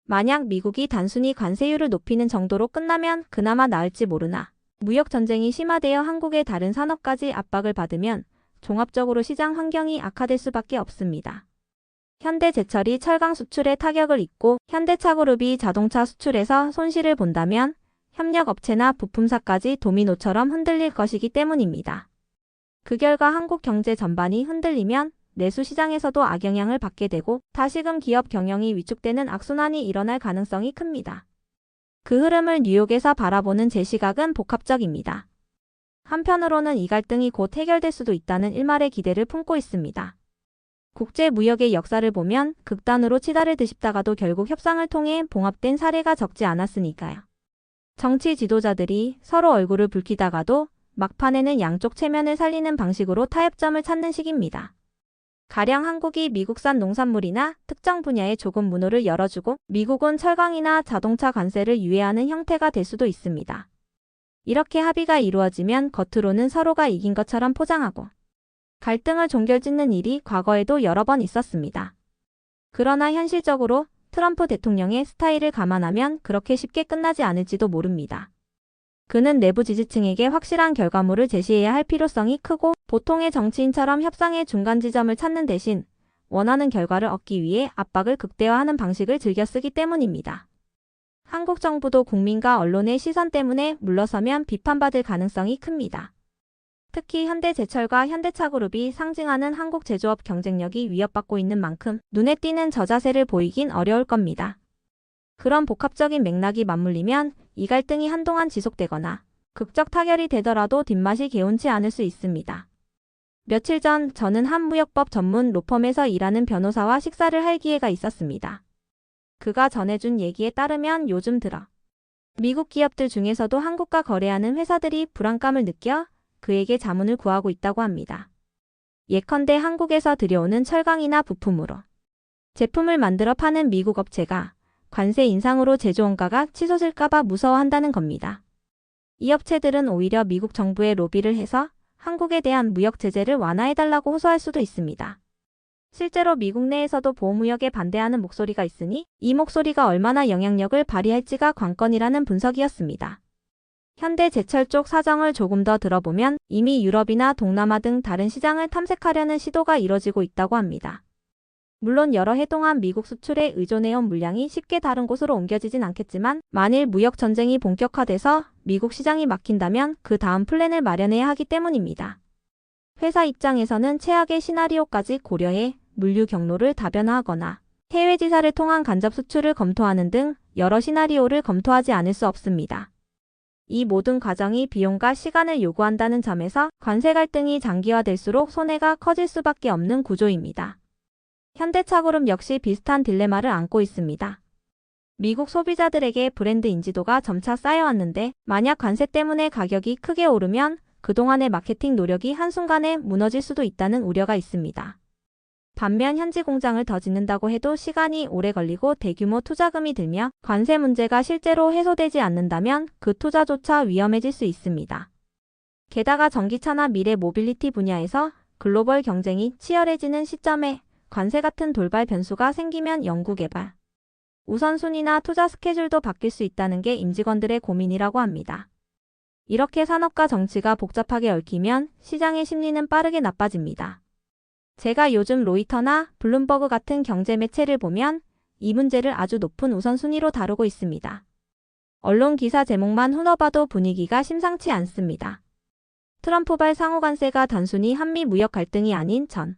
만약 미국이 단순히 관세율을 높이는 정도로 끝나면 그나마 나을지 모르나 무역전쟁이 심화되어 한국의 다른 산업까지 압박을 받으면 종합적으로 시장 환경이 악화될 수밖에 없습니다. 현대제철이 철강 수출에 타격을 입고 현대차그룹이 자동차 수출에서 손실을 본다면 협력업체나 부품사까지 도미노처럼 흔들릴 것이기 때문입니다. 그 결과 한국 경제 전반이 흔들리면 내수 시장에서도 악영향을 받게 되고 다시금 기업 경영이 위축되는 악순환이 일어날 가능성이 큽니다. 그 흐름을 뉴욕에서 바라보는 제 시각은 복합적입니다. 한편으로는 이 갈등이 곧 해결될 수도 있다는 일말의 기대를 품고 있습니다. 국제무역의 역사를 보면 극단으로 치달을 드십다가도 결국 협상을 통해 봉합된 사례가 적지 않았으니까요. 정치 지도자들이 서로 얼굴을 붉히다가도 막판에는 양쪽 체면을 살리는 방식으로 타협점을 찾는 시기입니다. 가령 한국이 미국산 농산물이나 특정 분야에 조금 문호를 열어주고 미국은 철강이나 자동차 관세를 유예하는 형태가 될 수도 있습니다. 이렇게 합의가 이루어지면 겉으로는 서로가 이긴 것처럼 포장하고 갈등을 종결짓는 일이 과거에도 여러 번 있었습니다. 그러나 현실적으로 트럼프 대통령의 스타일을 감안하면 그렇게 쉽게 끝나지 않을지도 모릅니다. 그는 내부 지지층에게 확실한 결과물을 제시해야 할 필요성이 크고 보통의 정치인처럼 협상의 중간 지점을 찾는 대신 원하는 결과를 얻기 위해 압박을 극대화하는 방식을 즐겨 쓰기 때문입니다. 한국 정부도 국민과 언론의 시선 때문에 물러서면 비판받을 가능성이 큽니다. 특히 현대제철과 현대차그룹이 상징하는 한국 제조업 경쟁력이 위협받고 있는 만큼 눈에 띄는 저자세를 보이긴 어려울 겁니다. 그런 복합적인 맥락이 맞물리면 이 갈등이 한동안 지속되거나 극적 타결이 되더라도 뒷맛이 개운치 않을 수 있습니다. 며칠 전 저는 한 무역법 전문 로펌에서 일하는 변호사와 식사를 할 기회가 있었습니다. 그가 전해준 얘기에 따르면 요즘 들어 미국 기업들 중에서도 한국과 거래하는 회사들이 불안감을 느껴 그에게 자문을 구하고 있다고 합니다. 예컨대 한국에서 들여오는 철강이나 부품으로 제품을 만들어 파는 미국 업체가 관세 인상으로 제조 원가가 치솟을까봐 무서워한다는 겁니다. 이 업체들은 오히려 미국 정부에 로비를 해서 한국에 대한 무역 제재를 완화해달라고 호소할 수도 있습니다. 실제로 미국 내에서도 보호무역에 반대하는 목소리가 있으니 이 목소리가 얼마나 영향력을 발휘할지가 관건이라는 분석이었습니다. 현대제철 쪽 사정을 조금 더 들어보면 이미 유럽이나 동남아 등 다른 시장을 탐색하려는 시도가 이뤄지고 있다고 합니다. 물론 여러 해 동안 미국 수출에 의존해온 물량이 쉽게 다른 곳으로 옮겨지진 않겠지만 만일 무역 전쟁이 본격화돼서 미국 시장이 막힌다면 그 다음 플랜을 마련해야 하기 때문입니다. 회사 입장에서는 최악의 시나리오까지 고려해 물류 경로를 다변화하거나 해외 지사를 통한 간접 수출을 검토하는 등 여러 시나리오를 검토하지 않을 수 없습니다. 이 모든 과정이 비용과 시간을 요구한다는 점에서 관세 갈등이 장기화될수록 손해가 커질 수밖에 없는 구조입니다. 현대차그룹 역시 비슷한 딜레마를 안고 있습니다. 미국 소비자들에게 브랜드 인지도가 점차 쌓여왔는데 만약 관세 때문에 가격이 크게 오르면 그동안의 마케팅 노력이 한순간에 무너질 수도 있다는 우려가 있습니다. 반면 현지 공장을 더 짓는다고 해도 시간이 오래 걸리고 대규모 투자금이 들며 관세 문제가 실제로 해소되지 않는다면 그 투자조차 위험해질 수 있습니다. 게다가 전기차나 미래 모빌리티 분야에서 글로벌 경쟁이 치열해지는 시점에 관세 같은 돌발 변수가 생기면 연구개발, 우선순위나 투자 스케줄도 바뀔 수 있다는 게 임직원들의 고민이라고 합니다. 이렇게 산업과 정치가 복잡하게 얽히면 시장의 심리는 빠르게 나빠집니다. 제가 요즘 로이터나 블룸버그 같은 경제 매체를 보면 이 문제를 아주 높은 우선순위로 다루고 있습니다. 언론 기사 제목만 훑어봐도 분위기가 심상치 않습니다. 트럼프발 상호관세가 단순히 한미 무역 갈등이 아닌 전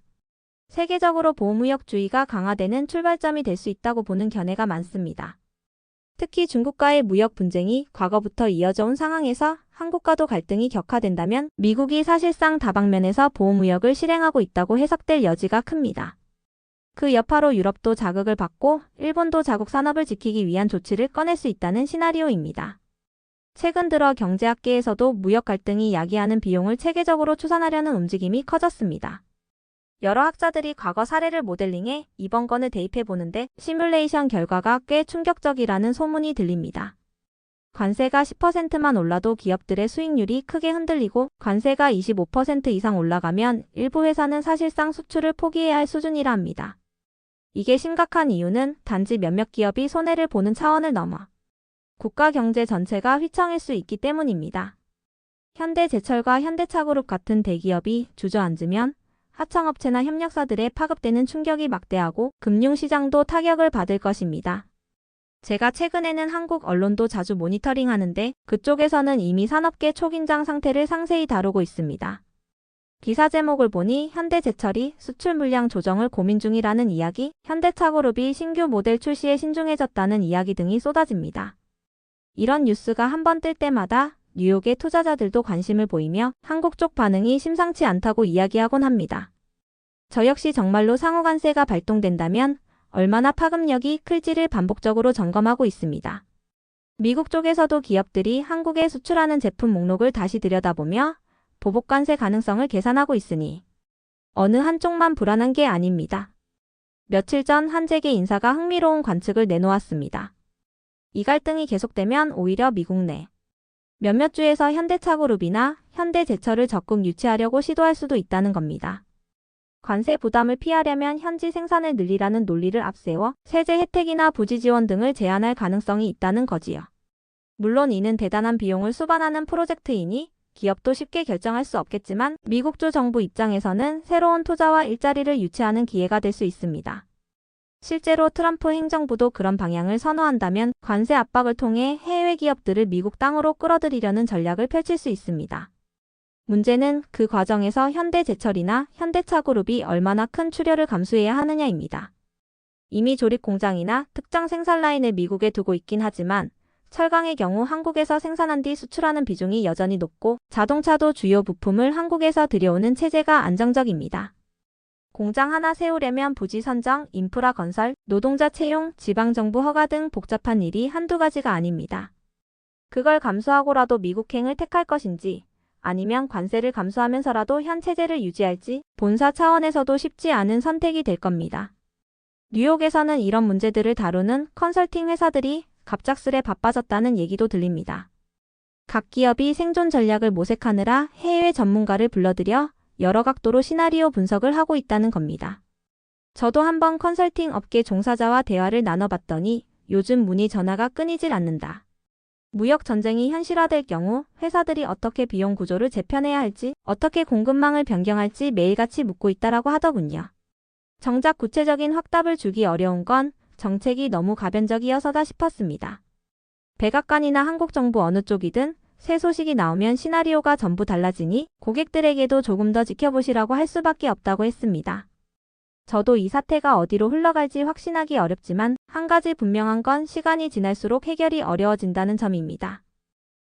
세계적으로 보호무역주의가 강화되는 출발점이 될 수 있다고 보는 견해가 많습니다. 특히 중국과의 무역 분쟁이 과거부터 이어져 온 상황에서 한국과도 갈등이 격화된다면 미국이 사실상 다방면에서 보호무역을 실행하고 있다고 해석될 여지가 큽니다. 그 여파로 유럽도 자극을 받고 일본도 자국 산업을 지키기 위한 조치를 꺼낼 수 있다는 시나리오입니다. 최근 들어 경제학계에서도 무역 갈등이 야기하는 비용을 체계적으로 추산하려는 움직임이 커졌습니다. 여러 학자들이 과거 사례를 모델링해 이번 건을 대입해보는데 시뮬레이션 결과가 꽤 충격적이라는 소문이 들립니다. 관세가 10%만 올라도 기업들의 수익률이 크게 흔들리고 관세가 25% 이상 올라가면 일부 회사는 사실상 수출을 포기해야 할 수준이라 합니다. 이게 심각한 이유는 단지 몇몇 기업이 손해를 보는 차원을 넘어 국가 경제 전체가 휘청일 수 있기 때문입니다. 현대제철과 현대차그룹 같은 대기업이 주저앉으면 하청업체나 협력사들의 파급되는 충격이 막대하고 금융시장도 타격을 받을 것입니다. 제가 최근에는 한국 언론도 자주 모니터링하는데 그쪽에서는 이미 산업계 초긴장 상태를 상세히 다루고 있습니다. 기사 제목을 보니 현대제철이 수출 물량 조정을 고민 중이라는 이야기, 현대차그룹이 신규 모델 출시에 신중해졌다는 이야기 등이 쏟아집니다. 이런 뉴스가 한번 뜰 때마다 뉴욕의 투자자들도 관심을 보이며 한국 쪽 반응이 심상치 않다고 이야기하곤 합니다. 저 역시 정말로 상호관세가 발동된다면 얼마나 파급력이 클지를 반복적으로 점검하고 있습니다. 미국 쪽에서도 기업들이 한국에 수출하는 제품 목록을 다시 들여다보며 보복관세 가능성을 계산하고 있으니 어느 한쪽만 불안한 게 아닙니다. 며칠 전 한 재계 인사가 흥미로운 관측을 내놓았습니다. 이 갈등이 계속되면 오히려 미국 내 몇몇 주에서 현대차그룹이나 현대제철을 적극 유치하려고 시도할 수도 있다는 겁니다. 관세 부담을 피하려면 현지 생산을 늘리라는 논리를 앞세워 세제 혜택이나 부지 지원 등을 제한할 가능성이 있다는 거지요. 물론 이는 대단한 비용을 수반하는 프로젝트이니 기업도 쉽게 결정할 수 없겠지만 미국 주 정부 입장에서는 새로운 투자와 일자리를 유치하는 기회가 될 수 있습니다. 실제로 트럼프 행정부도 그런 방향을 선호한다면 관세 압박을 통해 해외 기업들을 미국 땅으로 끌어들이려는 전략을 펼칠 수 있습니다. 문제는 그 과정에서 현대제철이나 현대차그룹이 얼마나 큰 출혈을 감수해야 하느냐입니다. 이미 조립 공장이나 특정 생산 라인을 미국에 두고 있긴 하지만 철강의 경우 한국에서 생산한 뒤 수출하는 비중이 여전히 높고 자동차도 주요 부품을 한국에서 들여오는 체제가 안정적입니다. 공장 하나 세우려면 부지 선정, 인프라 건설, 노동자 채용, 지방정부 허가 등 복잡한 일이 한두 가지가 아닙니다. 그걸 감수하고라도 미국행을 택할 것인지 아니면 관세를 감수하면서라도 현 체제를 유지할지 본사 차원에서도 쉽지 않은 선택이 될 겁니다. 뉴욕에서는 이런 문제들을 다루는 컨설팅 회사들이 갑작스레 바빠졌다는 얘기도 들립니다. 각 기업이 생존 전략을 모색하느라 해외 전문가를 불러들여 여러 각도로 시나리오 분석을 하고 있다는 겁니다. 저도 한번 컨설팅 업계 종사자와 대화를 나눠봤더니 요즘 문의 전화가 끊이질 않는다. 무역 전쟁이 현실화될 경우 회사들이 어떻게 비용 구조를 재편해야 할지, 어떻게 공급망을 변경할지 매일같이 묻고 있다라고 하더군요. 정작 구체적인 확답을 주기 어려운 건 정책이 너무 가변적이어서다 싶었습니다. 백악관이나 한국 정부 어느 쪽이든 새 소식이 나오면 시나리오가 전부 달라지니 고객들에게도 조금 더 지켜보시라고 할 수밖에 없다고 했습니다. 저도 이 사태가 어디로 흘러갈지 확신하기 어렵지만 한 가지 분명한 건 시간이 지날수록 해결이 어려워진다는 점입니다.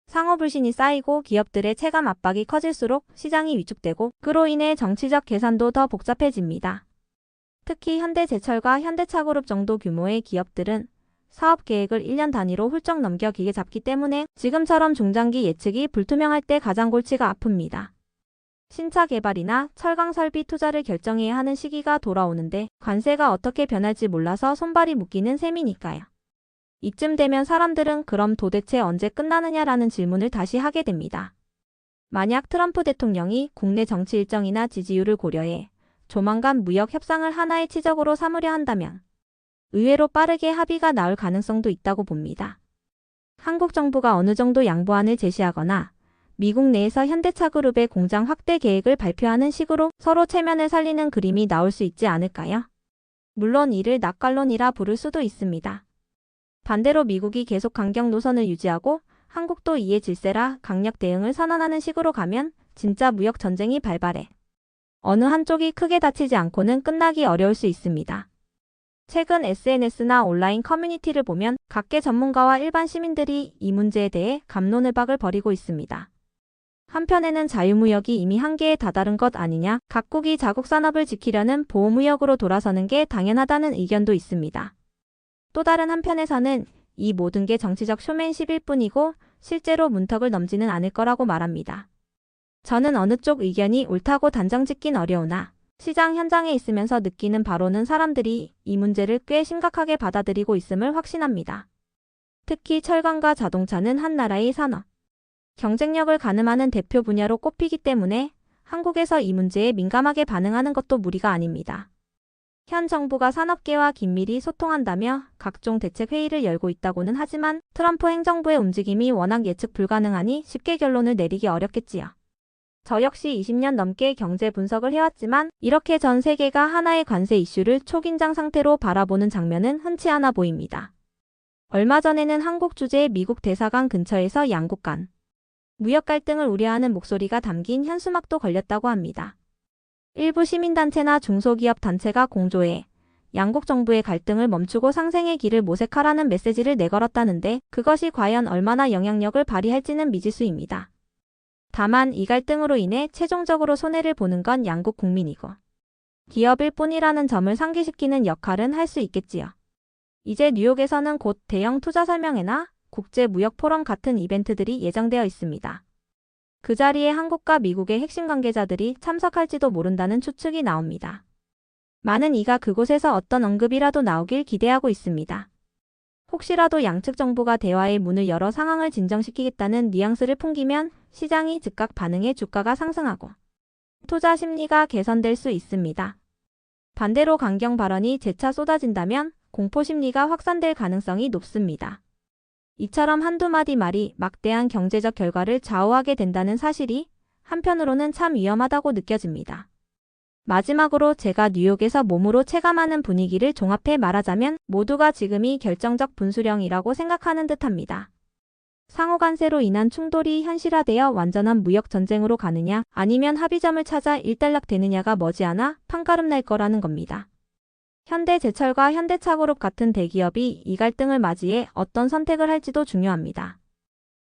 상호 불신이 쌓이고 기업들의 체감 압박이 커질수록 시장이 위축되고 그로 인해 정치적 계산도 더 복잡해집니다. 특히 현대제철과 현대차그룹 정도 규모의 기업들은 사업 계획을 1년 단위로 훌쩍 넘겨 기계 잡기 때문에 지금처럼 중장기 예측이 불투명할 때 가장 골치가 아픕니다. 신차 개발이나 철강 설비 투자를 결정해야 하는 시기가 돌아오는데 관세가 어떻게 변할지 몰라서 손발이 묶이는 셈이니까요. 이쯤 되면 사람들은 그럼 도대체 언제 끝나느냐라는 질문을 다시 하게 됩니다. 만약 트럼프 대통령이 국내 정치 일정이나 지지율을 고려해 조만간 무역 협상을 하나의 치적으로 삼으려 한다면 의외로 빠르게 합의가 나올 가능성도 있다고 봅니다. 한국 정부가 어느 정도 양보안을 제시하거나 미국 내에서 현대차그룹의 공장 확대 계획을 발표하는 식으로 서로 체면을 살리는 그림이 나올 수 있지 않을까요? 물론 이를 낙관론이라 부를 수도 있습니다. 반대로 미국이 계속 강경 노선을 유지하고 한국도 이에 질세라 강력 대응을 선언하는 식으로 가면 진짜 무역 전쟁이 발발해 어느 한쪽이 크게 다치지 않고는 끝나기 어려울 수 있습니다. 최근 SNS나 온라인 커뮤니티를 보면 각계 전문가와 일반 시민들이 이 문제에 대해 갑론을박을 벌이고 있습니다. 한편에는 자유무역이 이미 한계에 다다른 것 아니냐, 각국이 자국 산업을 지키려는 보호무역으로 돌아서는 게 당연하다는 의견도 있습니다. 또 다른 한편에서는 이 모든 게 정치적 쇼맨십일 뿐이고 실제로 문턱을 넘지는 않을 거라고 말합니다. 저는 어느 쪽 의견이 옳다고 단정짓긴 어려우나 시장 현장에 있으면서 느끼는 바로는 사람들이 이 문제를 꽤 심각하게 받아들이고 있음을 확신합니다. 특히 철강과 자동차는 한 나라의 산업, 경쟁력을 가늠하는 대표 분야로 꼽히기 때문에 한국에서 이 문제에 민감하게 반응하는 것도 무리가 아닙니다. 현 정부가 산업계와 긴밀히 소통한다며 각종 대책 회의를 열고 있다고는 하지만 트럼프 행정부의 움직임이 워낙 예측 불가능하니 쉽게 결론을 내리기 어렵겠지요. 저 역시 20년 넘게 경제 분석을 해왔지만 이렇게 전 세계가 하나의 관세 이슈를 초긴장 상태로 바라보는 장면은 흔치 않아 보입니다. 얼마 전에는 한국 주재의 미국 대사관 근처에서 양국 간 무역 갈등을 우려하는 목소리가 담긴 현수막도 걸렸다고 합니다. 일부 시민단체나 중소기업 단체가 공조해 양국 정부의 갈등을 멈추고 상생의 길을 모색하라는 메시지를 내걸었다는데 그것이 과연 얼마나 영향력을 발휘할지는 미지수입니다. 다만 이 갈등으로 인해 최종적으로 손해를 보는 건 양국 국민이고 기업일 뿐이라는 점을 상기시키는 역할은 할 수 있겠지요. 이제 뉴욕에서는 곧 대형 투자 설명회나 국제무역포럼 같은 이벤트들이 예정되어 있습니다. 그 자리에 한국과 미국의 핵심 관계자들이 참석할지도 모른다는 추측이 나옵니다. 많은 이가 그곳에서 어떤 언급이라도 나오길 기대하고 있습니다. 혹시라도 양측 정부가 대화의 문을 열어 상황을 진정시키겠다는 뉘앙스를 풍기면 시장이 즉각 반응해 주가가 상승하고 투자 심리가 개선될 수 있습니다. 반대로 강경 발언이 재차 쏟아진다면 공포 심리가 확산될 가능성이 높습니다. 이처럼 한두 마디 말이 막대한 경제적 결과를 좌우하게 된다는 사실이 한편으로는 참 위험하다고 느껴집니다. 마지막으로 제가 뉴욕에서 몸으로 체감하는 분위기를 종합해 말하자면 모두가 지금이 결정적 분수령이라고 생각하는 듯합니다. 상호 관세로 인한 충돌이 현실화되어 완전한 무역 전쟁으로 가느냐 아니면 합의점을 찾아 일단락되느냐가 머지않아 판가름 날 거라는 겁니다. 현대제철과 현대차그룹 같은 대기업이 이 갈등을 맞이해 어떤 선택을 할지도 중요합니다.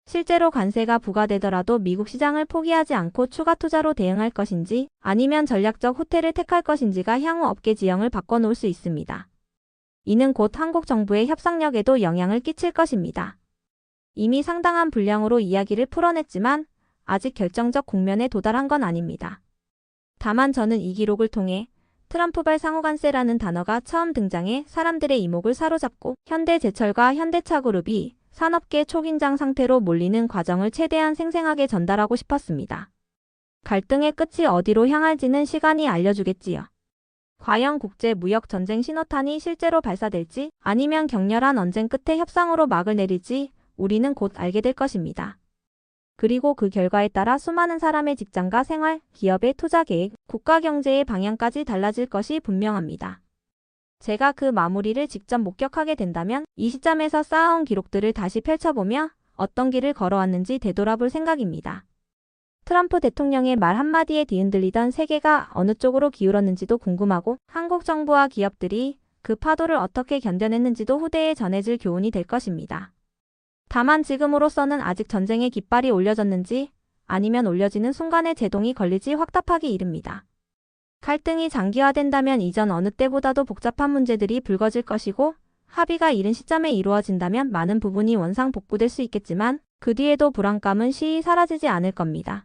실제로 관세가 부과되더라도 미국 시장을 포기하지 않고 추가 투자로 대응할 것인지 아니면 전략적 후퇴를 택할 것인지가 향후 업계 지형을 바꿔놓을 수 있습니다. 이는 곧 한국 정부의 협상력에도 영향을 끼칠 것입니다. 이미 상당한 분량으로 이야기를 풀어냈지만 아직 결정적 국면에 도달한 건 아닙니다. 다만 저는 이 기록을 통해 트럼프발 상호관세라는 단어가 처음 등장해 사람들의 이목을 사로잡고 현대제철과 현대차그룹이 산업계 초긴장 상태로 몰리는 과정을 최대한 생생하게 전달하고 싶었습니다. 갈등의 끝이 어디로 향할지는 시간이 알려주겠지요. 과연 국제무역전쟁 신호탄이 실제로 발사될지 아니면 격렬한 언쟁 끝에 협상으로 막을 내릴지 우리는 곧 알게 될 것입니다. 그리고 그 결과에 따라 수많은 사람의 직장과 생활, 기업의 투자 계획, 국가 경제의 방향까지 달라질 것이 분명합니다. 제가 그 마무리를 직접 목격하게 된다면 이 시점에서 쌓아온 기록들을 다시 펼쳐보며 어떤 길을 걸어왔는지 되돌아볼 생각입니다. 트럼프 대통령의 말 한마디에 뒤흔들리던 세계가 어느 쪽으로 기울었는지도 궁금하고 한국 정부와 기업들이 그 파도를 어떻게 견뎌냈는지도 후대에 전해질 교훈이 될 것입니다. 다만 지금으로서는 아직 전쟁의 깃발이 올려졌는지 아니면 올려지는 순간에 제동이 걸릴지 확답하기 이릅니다. 갈등이 장기화된다면 이전 어느 때보다도 복잡한 문제들이 불거질 것이고 합의가 이른 시점에 이루어진다면 많은 부분이 원상복구될 수 있겠지만 그 뒤에도 불안감은 쉬이 사라지지 않을 겁니다.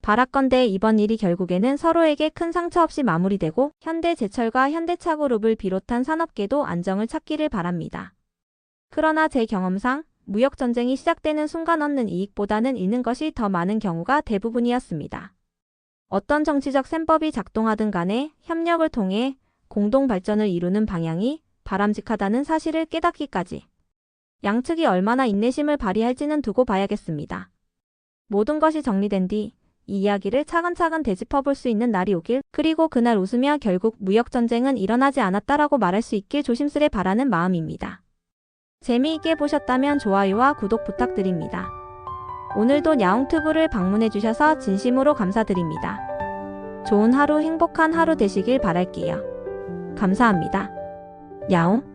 바라건대 이번 일이 결국에는 서로에게 큰 상처 없이 마무리되고 현대제철과 현대차그룹을 비롯한 산업계도 안정을 찾기를 바랍니다. 그러나 제 경험상 무역전쟁이 시작되는 순간 얻는 이익보다는 잃는 것이 더 많은 경우가 대부분이었습니다. 어떤 정치적 셈법이 작동하든 간에 협력을 통해 공동 발전을 이루는 방향이 바람직하다는 사실을 깨닫기까지 양측이 얼마나 인내심을 발휘할지는 두고 봐야겠습니다. 모든 것이 정리된 뒤 이 이야기를 차근차근 되짚어볼 수 있는 날이 오길, 그리고 그날 웃으며 결국 무역전쟁은 일어나지 않았다라고 말할 수 있길 조심스레 바라는 마음입니다. 재미있게 보셨다면 좋아요와 구독 부탁드립니다. 오늘도 야옹튜브를 방문해주셔서 진심으로 감사드립니다. 좋은 하루, 행복한 하루 되시길 바랄게요. 감사합니다. 야옹.